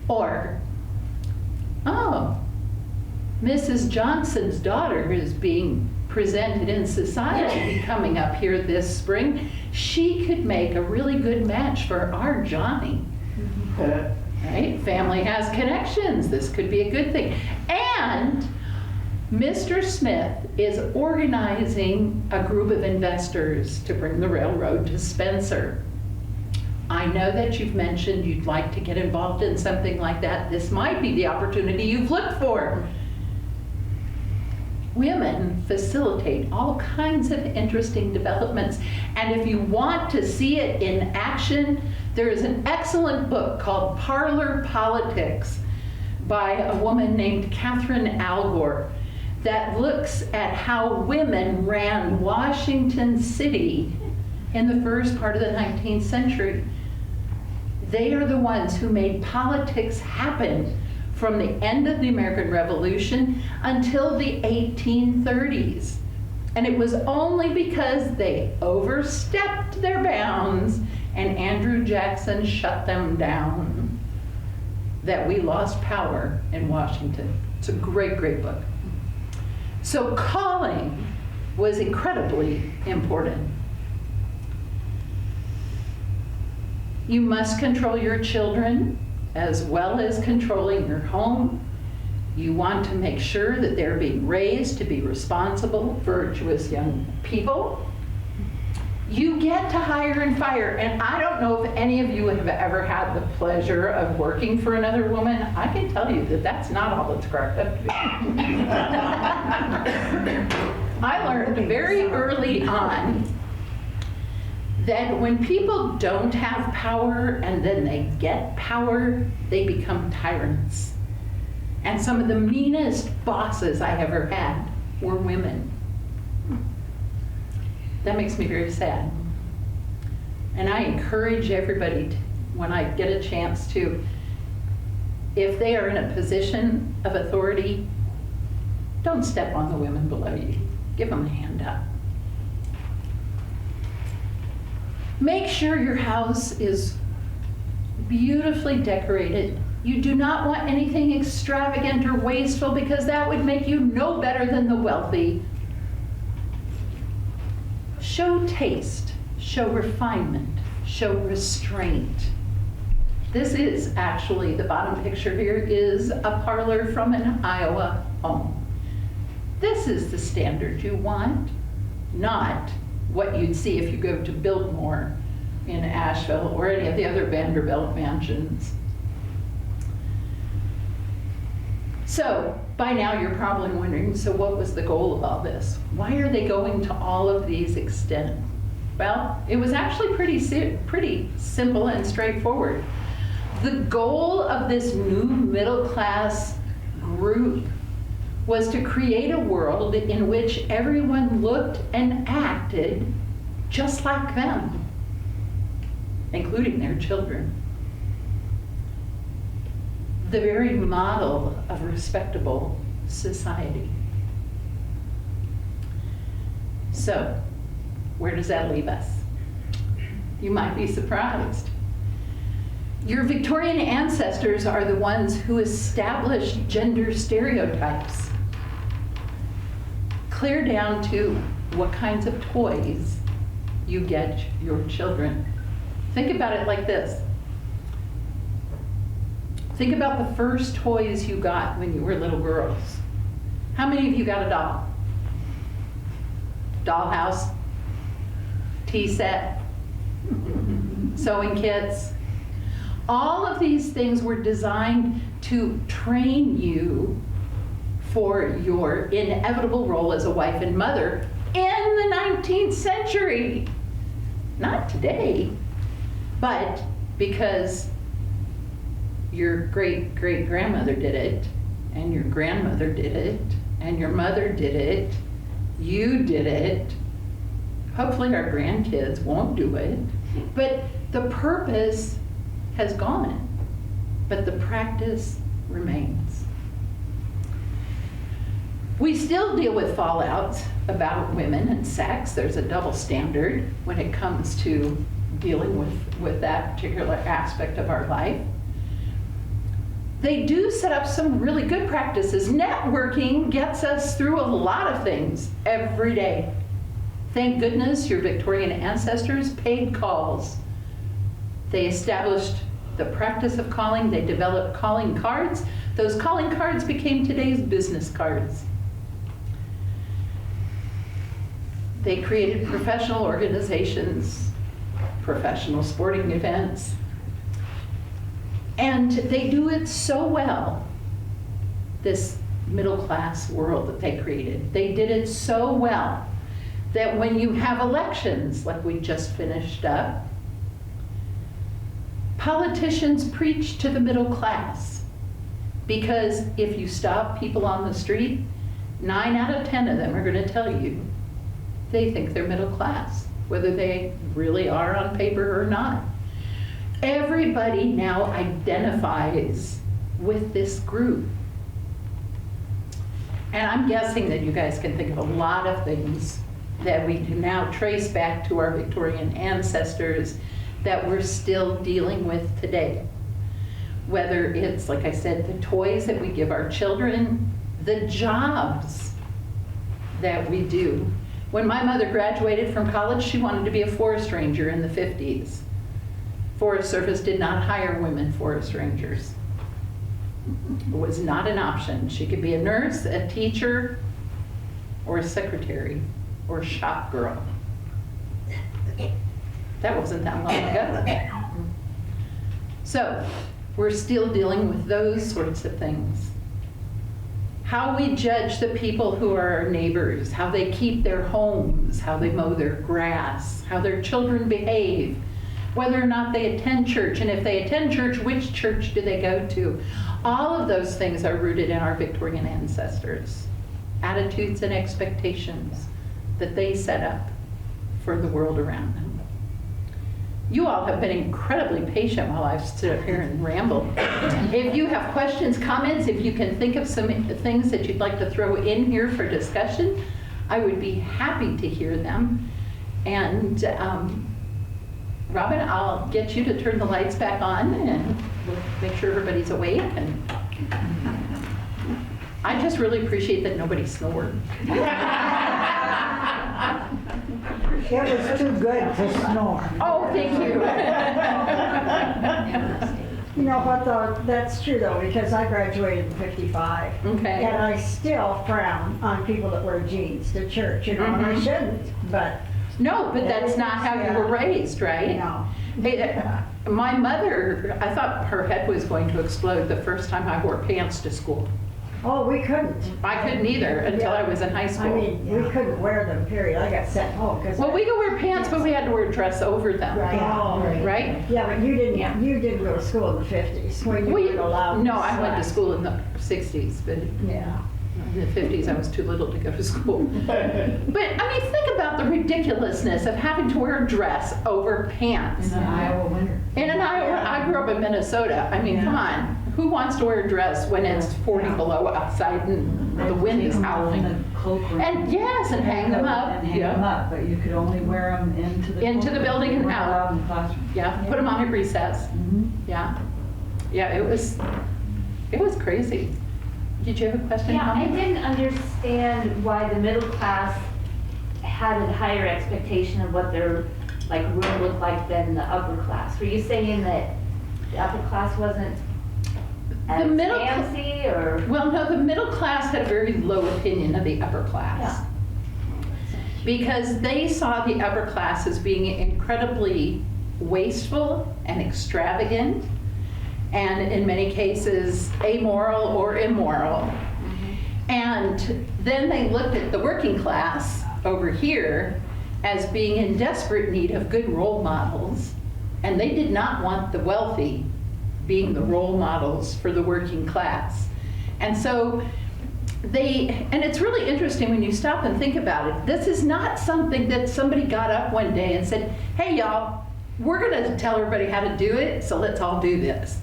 Or, oh, Mrs. Johnson's daughter is being presented in society coming up here this spring. She could make a really good match for our Johnny. Right? Family has connections. This could be a good thing. And Mr. Smith is organizing a group of investors to bring the railroad to Spencer. I know that you've mentioned you'd like to get involved in something like that. This might be the opportunity you've looked for. Women facilitate all kinds of interesting developments, and if you want to see it in action, there is an excellent book called Parlor Politics by a woman named Catherine Algor that looks at how women ran Washington City in the first part of the 19th century. They are the ones who made politics happen from the end of the American Revolution until the 1830s. And it was only because they overstepped their bounds and Andrew Jackson shut them down that we lost power in Washington. It's a great, great book. So calling was incredibly important. You must control your children as well as controlling your home. You want to make sure that they're being raised to be responsible, virtuous young people. You get to hire and fire, and I don't know if any of you have ever had the pleasure of working for another woman. I can tell you that that's not all it's cracked up to be. I learned very early on that when people don't have power and then they get power, they become tyrants. And some of the meanest bosses I ever had were women. That makes me very sad. And I encourage everybody, when I get a chance to, if they are in a position of authority, don't step on the women below you. Give them a hand up. Make sure your house is beautifully decorated. You do not want anything extravagant or wasteful because that would make you no better than the wealthy. Show taste, show refinement, show restraint. This is actually, the bottom picture here is a parlor from an Iowa home. This is the standard you want, not what you'd see if you go to Biltmore in Asheville or any of the other Vanderbilt mansions. So by now you're probably wondering, so what was the goal of all this? Why are they going to all of these extents? Well, it was actually pretty simple and straightforward. The goal of this new middle class group was to create a world in which everyone looked and acted just like them, including their children. The very model of a respectable society. So, where does that leave us? You might be surprised. Your Victorian ancestors are the ones who established gender stereotypes, clear down to what kinds of toys you get your children. Think about it like this. Think about the first toys you got when you were little girls. How many of you got a doll? Dollhouse? Tea set? Sewing kits? All of these things were designed to train you for your inevitable role as a wife and mother in the 19th century. Not today, but because your great-great-grandmother did it, and your grandmother did it, and your mother did it, you did it. Hopefully our grandkids won't do it, but the purpose has gone, but the practice remains. We still deal with fallouts about women and sex. There's a double standard when it comes to dealing with that particular aspect of our life. They do set up some really good practices. Networking gets us through a lot of things every day. Thank goodness your Victorian ancestors paid calls. They established the practice of calling. They developed calling cards. Those calling cards became today's business cards. They created professional organizations, professional sporting events, and they do it so well, this middle class world that they created. They did it so well that when you have elections, like we just finished up, politicians preach to the middle class, because if you stop people on the street, 9 out of 10 of them are going to tell you they think they're middle class, whether they really are on paper or not. Everybody now identifies with this group. And I'm guessing that you guys can think of a lot of things that we can now trace back to our Victorian ancestors that we're still dealing with today. Whether it's, like I said, the toys that we give our children, the jobs that we do. When my mother graduated from college, she wanted to be a forest ranger in the 50s. Forest Service did not hire women forest rangers. It was not an option. She could be a nurse, a teacher, or a secretary, or a shop girl. That wasn't that long ago. So, we're still dealing with those sorts of things. How we judge the people who are our neighbors, how they keep their homes, how they mow their grass, how their children behave, whether or not they attend church, and if they attend church, which church do they go to? All of those things are rooted in our Victorian ancestors. Attitudes and expectations that they set up for the world around them. You all have been incredibly patient while I've stood up here and rambled. If you have questions, comments, if you can think of some things that you'd like to throw in here for discussion, I would be happy to hear them. And Robin, I'll get you to turn the lights back on and we'll make sure everybody's awake. And I just really appreciate that nobody snored. It was too good to snore. Oh, thank you. You know what though, that's true though, because I graduated in 55. Okay. And I still frown on people that wear jeans to church, you know, and I shouldn't, but. No, but that's not how you were raised, right? No. My mother, I thought her head was going to explode the first time I wore pants to school. Oh, we couldn't. I couldn't either until I was in high school. I mean, we couldn't wear them, period. I got sent home because. Well, we could wear pants, but we had to wear a dress over them. Right. Oh, Right? Yeah, but you didn't go to school in the 50s when you weren't allowed. No, I went to school in the 60s, but Yeah. in the 50s I was too little to go to school. But I mean, think about the ridiculousness of having to wear a dress over pants. In an Iowa winter. I grew up in Minnesota. I mean, come on. Who wants to wear a dress when it's 40 below outside and the wind is howling? And yes, and hang them up. And hang them up, but you could only wear them into the building and weren't out. allowed in the classroom. Yeah, put them on at recess. Mhm. Yeah. Yeah, it was crazy. Did you have a question? Yeah, I Tommy? didn't understand why the middle class had a higher expectation of what their like room looked like than the upper class. Were you saying that the upper class wasn't as fancy or? Well, no, the middle class had a very low opinion of the upper class. Yeah. Because they saw the upper class as being incredibly wasteful and extravagant, and in many cases amoral or immoral. And then they looked at the working class over here as being in desperate need of good role models, and they did not want the wealthy being the role models for the working class. And so and it's really interesting when you stop and think about it, this is not something that somebody got up one day and said, hey y'all, we're gonna tell everybody how to do it, so let's all do this.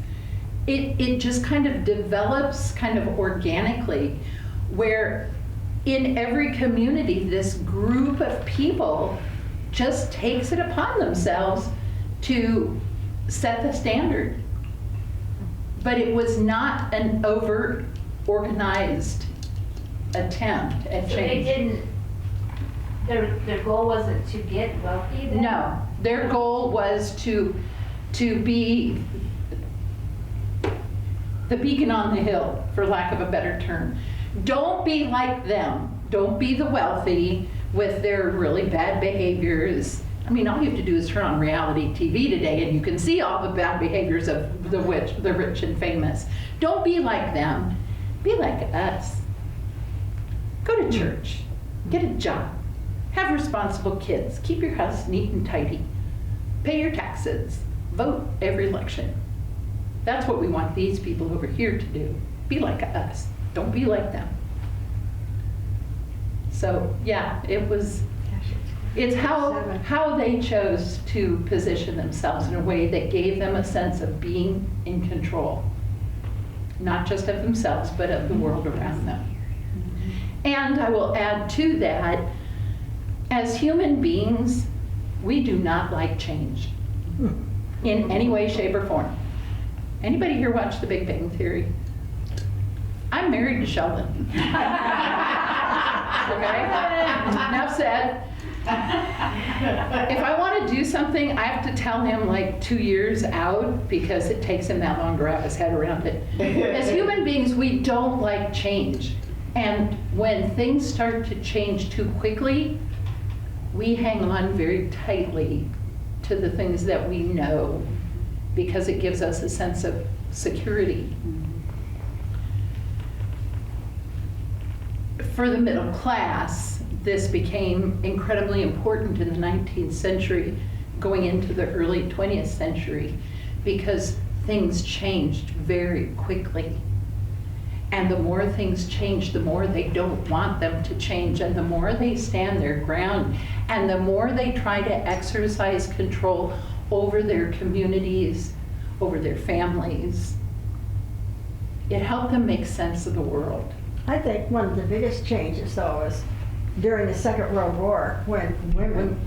It just kind of develops kind of organically, where in every community, this group of people just takes it upon themselves to set the standard. But it was not an overt, organized attempt at So they change. didn't, their goal wasn't to get wealthy then? No, their goal was to be the beacon on the hill, for lack of a better term. Don't be like them. Don't be the wealthy with their really bad behaviors. I mean, all you have to do is turn on reality TV today and you can see all the bad behaviors of the rich and famous. Don't be like them. Be like us. Go to church. Get a job. Have responsible kids. Keep your house neat and tidy. Pay your taxes. Vote every election. That's what we want these people over here to do. Be like us. Don't be like them. So, yeah, it's how they chose to position themselves in a way that gave them a sense of being in control, not just of themselves, but of the world around them. And I will add to that, as human beings, we do not like change in any way, shape, or form. Anybody here watch The Big Bang Theory? I'm married to Sheldon. Okay? Enough said. If I want to do something, I have to tell him like 2 years out because it takes him that long to wrap his head around it. As human beings, we don't like change. And when things start to change too quickly, we hang on very tightly to the things that we know because it gives us a sense of security. For the middle class, this became incredibly important in the 19th century, going into the early 20th century, because things changed very quickly. And the more things change, the more they don't want them to change, and the more they stand their ground, and the more they try to exercise control over their communities, over their families. It helped them make sense of the world. I think one of the biggest changes, though, is during the Second World War, when women,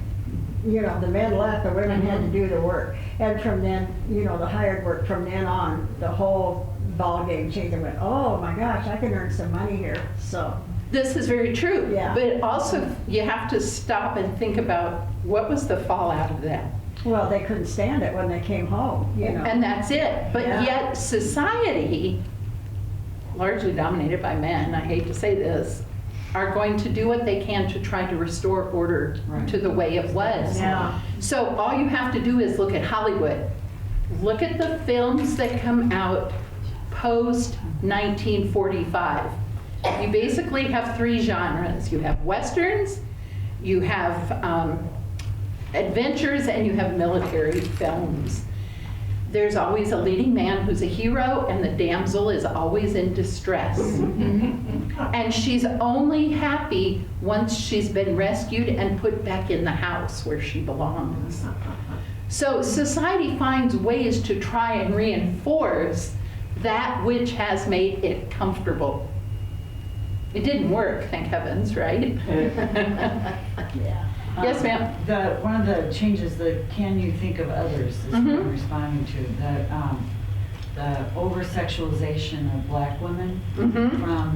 the men left, the women had to do the work. And from then, the hired work, from then on, the whole ball game changed. And went, oh my gosh, I can earn some money here. So this is very true. Yeah. But also, you have to stop and think about what was the fallout of that. Well, they couldn't stand it when they came home, And that's it. But Yeah. yet society, largely dominated by men, I hate to say this, are going to do what they can to try to restore order to the way it was. Yeah. So all you have to do is look at Hollywood. Look at the films that come out post 1945. You basically have 3 genres. You have westerns, you have adventures, and you have military films. There's always a leading man who's a hero, and the damsel is always in distress. And she's only happy once she's been rescued and put back in the house where she belongs. So society finds ways to try and reinforce that which has made it comfortable. It didn't work, thank heavens, right? Yeah. Yes, ma'am. One of the changes, the can you think of others is what I'm responding to, the over-sexualization of black women from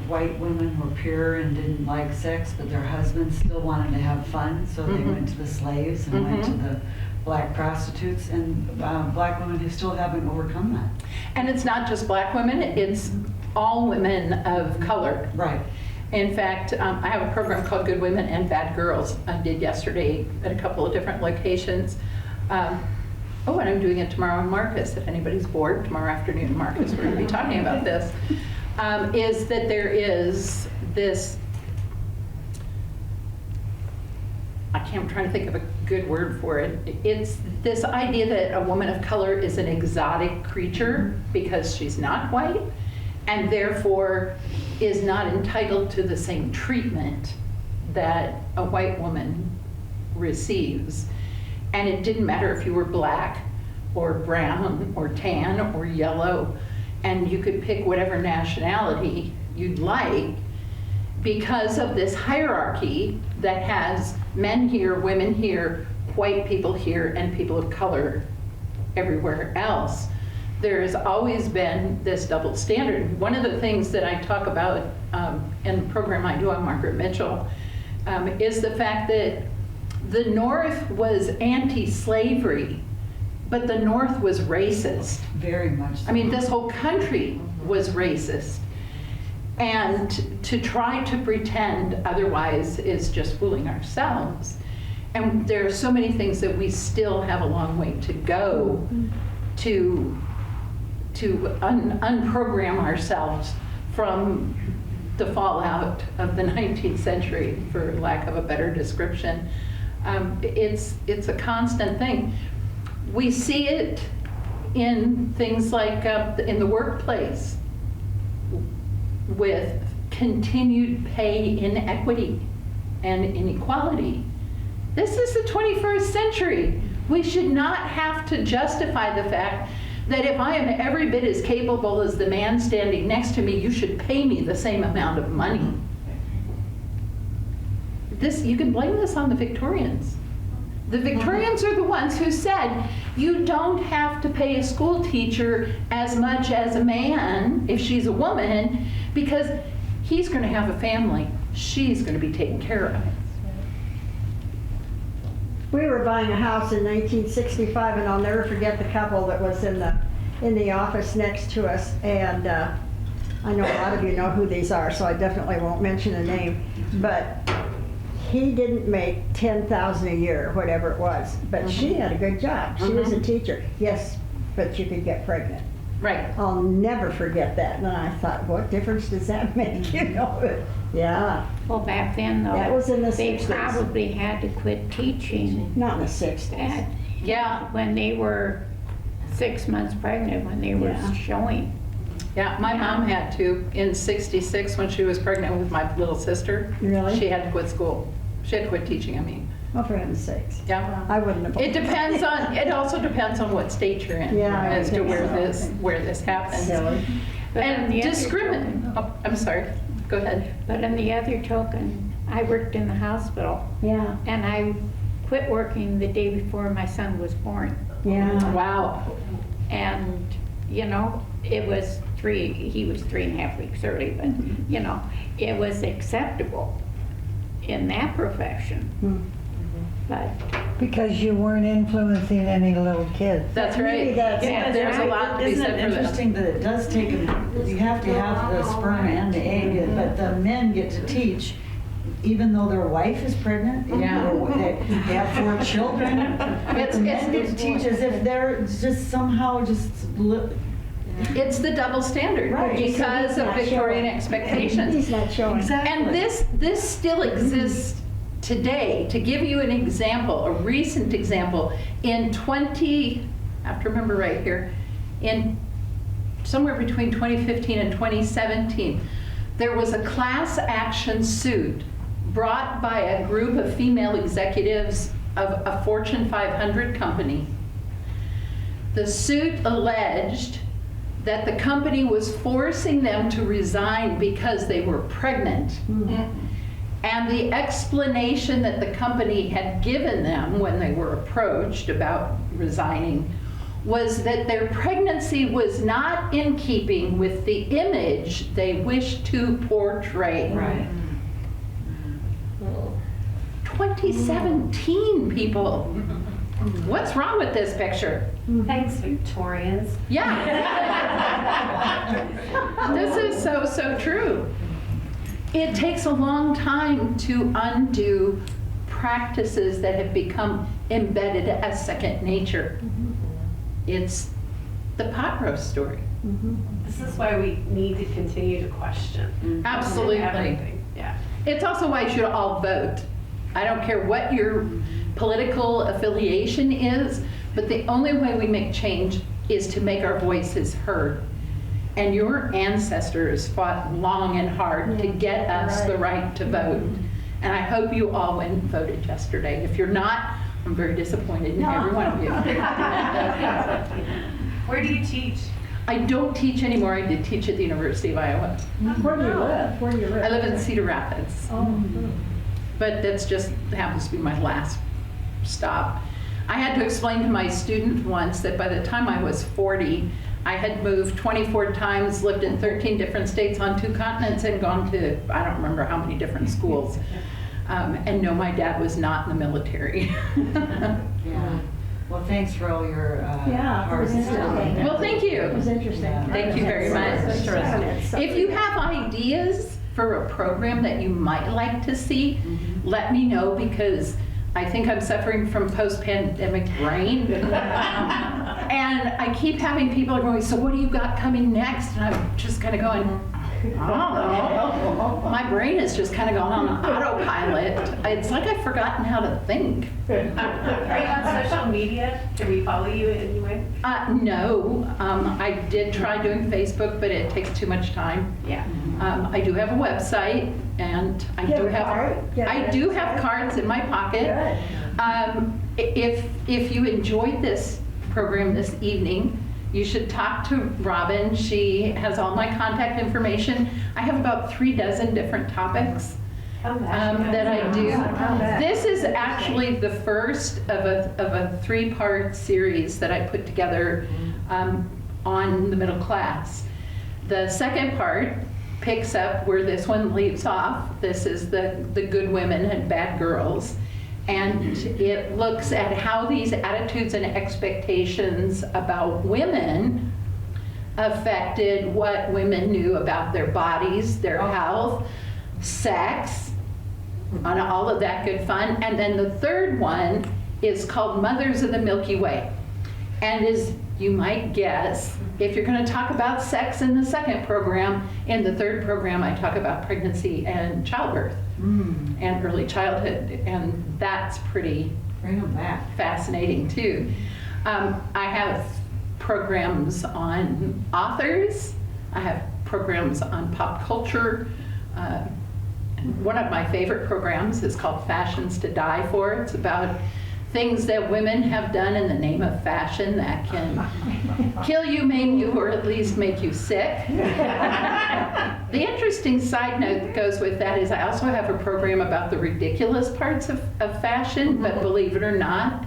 white women who were pure and didn't like sex, but their husbands still wanted to have fun, so they went to the slaves and went to the black prostitutes, and black women who still haven't overcome that. And it's not just black women, it's all women of color. Right. In fact, I have a program called Good Women and Bad Girls. I did yesterday at a couple of different locations. And I'm doing it tomorrow in Marcus. If anybody's bored, tomorrow afternoon in Marcus, we're going to be talking about this. Is that there is this, I'm trying to think of a good word for it. It's this idea that a woman of color is an exotic creature because she's not white, and therefore is not entitled to the same treatment that a white woman receives. And it didn't matter if you were black or brown or tan or yellow, and you could pick whatever nationality you'd like because of this hierarchy that has men here, women here, white people here, and people of color everywhere else. There has always been this double standard. One of the things that I talk about in the program I do on Margaret Mitchell is the fact that the North was anti-slavery, but the North was racist. Very much so. I mean, this whole country was racist. And to try to pretend otherwise is just fooling ourselves. And there are so many things that we still have a long way to go to unprogram ourselves from the fallout of the 19th century, for lack of a better description. It's a constant thing. We see it in things like in the workplace with continued pay inequity and inequality. This is the 21st century. We should not have to justify the fact that if I am every bit as capable as the man standing next to me, you should pay me the same amount of money. You can blame this on the Victorians. The Victorians are the ones who said, you don't have to pay a school teacher as much as a man, if she's a woman, because he's going to have a family. She's going to be taken care of. We were buying a house in 1965, and I'll never forget the couple that was in the office next to us. And I know a lot of you know who these are, so I definitely won't mention a name. But he didn't make $10,000 a year, whatever it was. But she had a good job. She was a teacher. Yes, but you could get pregnant. Right. I'll never forget that. And I thought, what difference does that make? You know? Yeah. Well, back then, though, That was in the they 60s. probably had to quit teaching Not in the 60s. at, Yeah. when they were 6 months pregnant, when they were Yeah. showing. Yeah, my mom had to in '66 when she was pregnant with my little sister. Really? She had to quit school. She had to quit teaching, I mean. Oh, for heaven's sakes. Yeah. I wouldn't have. It also depends on what state you're in Yeah, I as to think so. where this happens. Silly. But on And the other discriminate, token- oh, I'm sorry, go ahead. But on the other token, I worked in the hospital, Yeah, and I quit working the day before my son was born. yeah. Wow. And, you know, he was 3.5 weeks early, but, you know, it was acceptable in that profession. Hmm. But, Because you weren't influencing any little kids. That's Maybe right. that's- Yeah, There's a lot to be Isn't said it for that. interesting that it does take, you have to have the sperm and the egg, but the men get to teach even though their wife is pregnant? Yeah. Or they have 4 children? But the men get to teach as if they're just somehow It's the double standard Right. because of Victorian expectations. He's not showing. Exactly. And this still exists today. To give you an example, a recent example, I have to remember right here, in somewhere between 2015 and 2017, there was a class action suit brought by a group of female executives of a Fortune 500 company. The suit alleged that the company was forcing them to resign because they were pregnant. And the explanation that the company had given them when they were approached about resigning was that their pregnancy was not in keeping with the image they wished to portray. Right. 2017, people. What's wrong with this picture? Thanks, Victorians. Yeah. This is so true. It takes a long time to undo practices that have become embedded as second nature. It's the pot roast story. This is why we need to continue to question. Absolutely. Everything. Yeah. It's also why you should all vote. I don't care what your political affiliation is, but the only way we make change is to make our voices heard. And your ancestors fought long and hard to get us the right to vote. And I hope you all went and voted yesterday. If you're not, I'm very disappointed in every one of you. Where do you teach? I don't teach anymore. I did teach at the University of Iowa. Where do you live? Where do you live? I live in Cedar Rapids. Oh, But that's just happens to be my last stop. I had to explain to my student once that by the time I was 40, I had moved 24 times, lived in 13 different states on 2 continents, and gone to, I don't remember how many different schools. And no, my dad was not in the military. Yeah. Well, thanks for all your Yeah, it hard was interesting. stuff. Well, thank it was you. interesting. Thank you very much. Interesting. If you have ideas for a program that you might like to see, let me know, because I think I'm suffering from post-pandemic brain. And I keep having people going, so what do you got coming next? And I'm just kind of going, Oh, my brain is just kind of going on autopilot. It's like I've forgotten how to think. Are you on social media? Can we follow you in any way? No, I did try doing Facebook, but it takes too much time. Yeah. I do have a website, and I You have do a have card? You have I a do website? have cards in my pocket. Good. If you enjoyed this program this evening, you should talk to Robin. She has all my contact information. I have about 36 different topics that I do. This is actually the first of a 3-part series that I put together on the middle class. The second part picks up where this one leaves off. This is the good women and bad girls. And it looks at how these attitudes and expectations about women affected what women knew about their bodies, their health, sex, and all of that good fun. And then the third one is called Mothers of the Milky Way. And as you might guess, if you're going to talk about sex in the second program, in the third program I talk about pregnancy and childbirth and early childhood, and that's pretty Bring them back. fascinating too. I have programs on authors. I have programs on pop culture. One of my favorite programs is called Fashions to Die For. It's about things that women have done in the name of fashion that can kill you, maim you, or at least make you sick. The interesting side note that goes with that is I also have a program about the ridiculous parts of fashion, but believe it or not,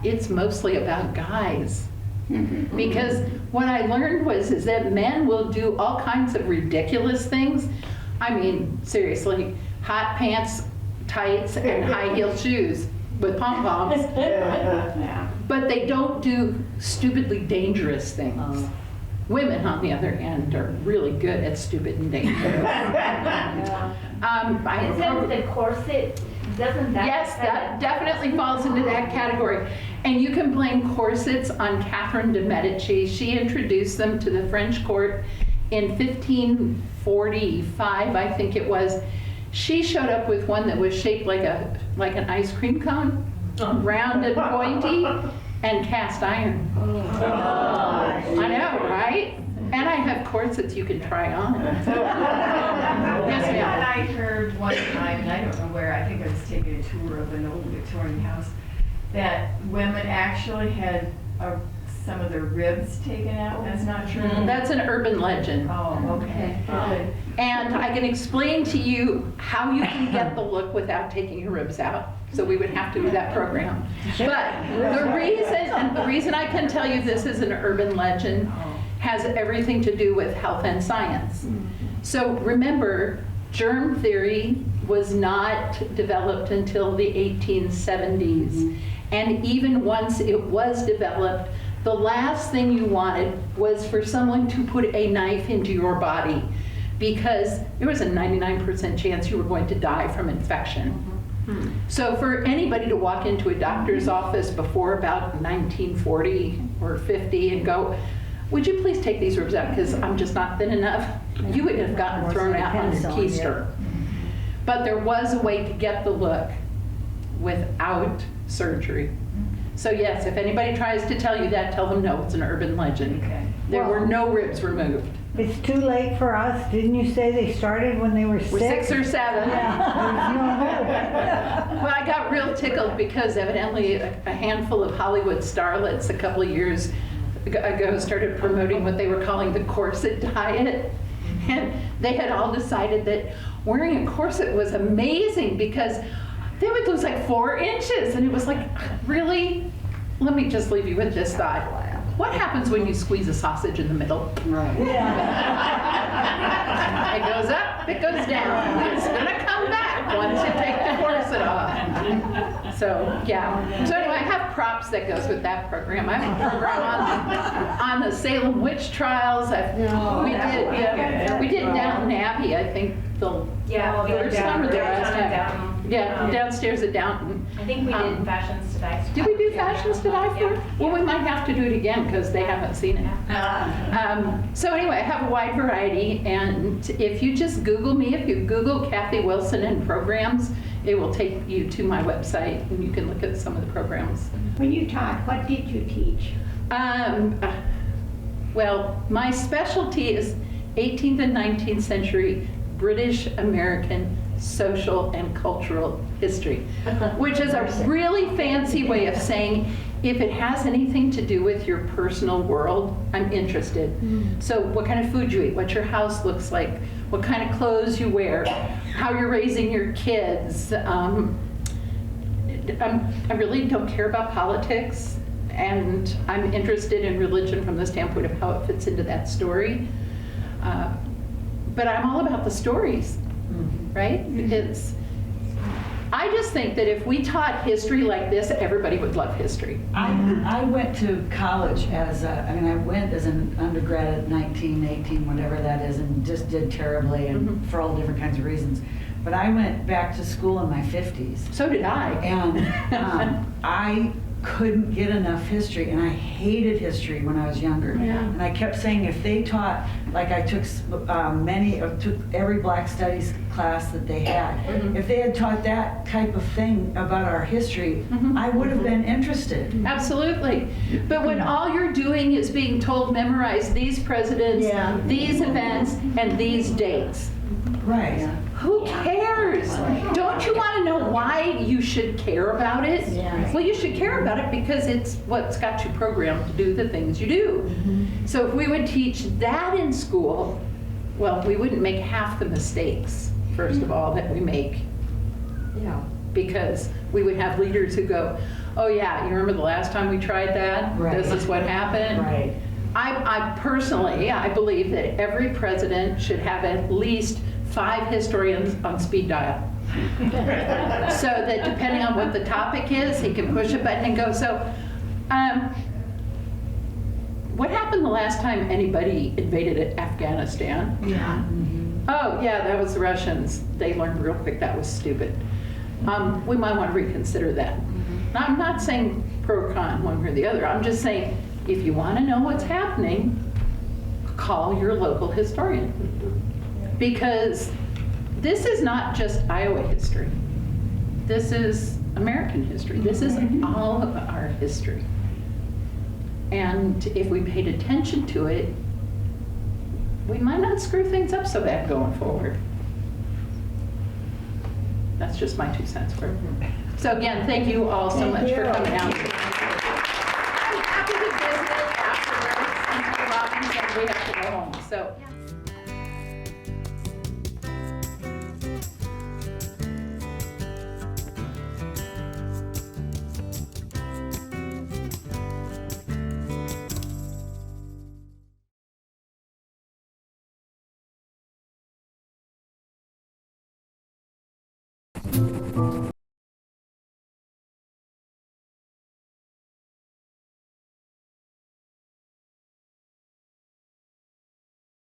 it's mostly about guys. Because what I learned is that men will do all kinds of ridiculous things. I mean, seriously, hot pants, tights, and high-heeled shoes with pom-poms. But they don't do stupidly dangerous things. Women, on the other hand, are really good at stupid and dangerous. Isn't the corset, doesn't that? Yes, that definitely falls into that category. And you can blame corsets on Catherine de Medici. She introduced them to the French court in 1545, I think it was. She showed up with one that was shaped like an ice cream cone, round and pointy, and cast iron. I know, right? And I have corsets you can try on. Yes, And ma'am. I heard one time, and I don't know where, I think I was taking a tour of an old Victorian house, that women actually had some of their ribs taken out. That's not true? That's an urban legend. Oh, okay. Good. And I can explain to you how you can get the look without taking your ribs out. So we would have to do that program. But the reason I can tell you this is an urban legend has everything to do with health and science. So remember, germ theory was not developed until the 1870s. And even once it was developed, the last thing you wanted was for someone to put a knife into your body, because there was a 99% chance you were going to die from infection. So for anybody to walk into a doctor's office before about 1940 or 50 and go, "Would you please take these ribs out because I'm just not thin enough?" You would have gotten thrown out on your keister. But there was a way to get the look without surgery. So yes, if anybody tries to tell you that, tell them no, it's an urban legend. Okay. There were no ribs removed. It's too late for us. Didn't you say they started when they were We're 6 or 7. Yeah, there's no hope. Well, I got real tickled because evidently a handful of Hollywood starlets a couple of years ago started promoting what they were calling the corset diet. And they had all decided that wearing a corset was amazing because they would lose like 4 inches. And it was like, really? Let me just leave you with this thought. What happens when you squeeze a sausage in the middle? It goes up, it goes down. It's gonna come back once you take the corset off. So, yeah. So anyway, I have props that goes with that program. I have a program on the Salem witch trials. We did Downton Abbey, I think, the Yeah, first time or the last time. Yeah, downstairs at Downton. I think we did Fashions to Die For. Did we do Fashions to Die For? Yeah. Well, we might have to do it again because they haven't seen it. So anyway, I have a wide variety, and if you just Google me, if you Google Kathy Wilson and programs, it will take you to my website, and you can look at some of the programs. When you taught, what did you teach? Well, my specialty is 18th and 19th century British American social and cultural history, which is a really fancy way of saying if it has anything to do with your personal world, I'm interested. So what kind of food you eat, what your house looks like, what kind of clothes you wear, how you're raising your kids. I really don't care about politics, and I'm interested in religion from the standpoint of how it fits into that story. But I'm all about the stories, right? I just think that if we taught history like this, everybody would love history. I went to college I went as an undergrad at 19, 18, whatever that is, and just did terribly, and for all different kinds of reasons. But I went back to school in my 50s. So did I. And I couldn't get enough history, and I hated history when I was younger. Yeah. And I kept saying if they taught, like I took took every Black Studies class that they had, if they had taught that type of thing about our history, I would have been interested. Absolutely. But when all you're doing is being told memorize these presidents, these events, and these dates, Right. who cares? Don't you want to know why you should care about it? Yeah. Well, you should care about it because it's what's got you programmed to do the things you do. So if we would teach that in school, well, we wouldn't make half the mistakes, first of all, that we make. Because we would have leaders who go, oh yeah, you remember the last time we tried that? Right. This is what happened? Right. I personally, I believe that every president should have at least 5 historians on speed dial. So that depending on what the topic is, he can push a button and go. So, what happened the last time anybody invaded Afghanistan? Oh, yeah, that was the Russians. They learned real quick that was stupid. We might want to reconsider that. Now, I'm not saying pro or con one way or the other. I'm just saying if you want to know what's happening, call your local historian. Because this is not just Iowa history. This is American history. This is all of our history. And if we paid attention to it, we might not screw things up so bad going forward. That's just my 2 cents worth. So again, thank you all so much for coming out. I'm happy to visit afterwards. Robin said we have to go home. So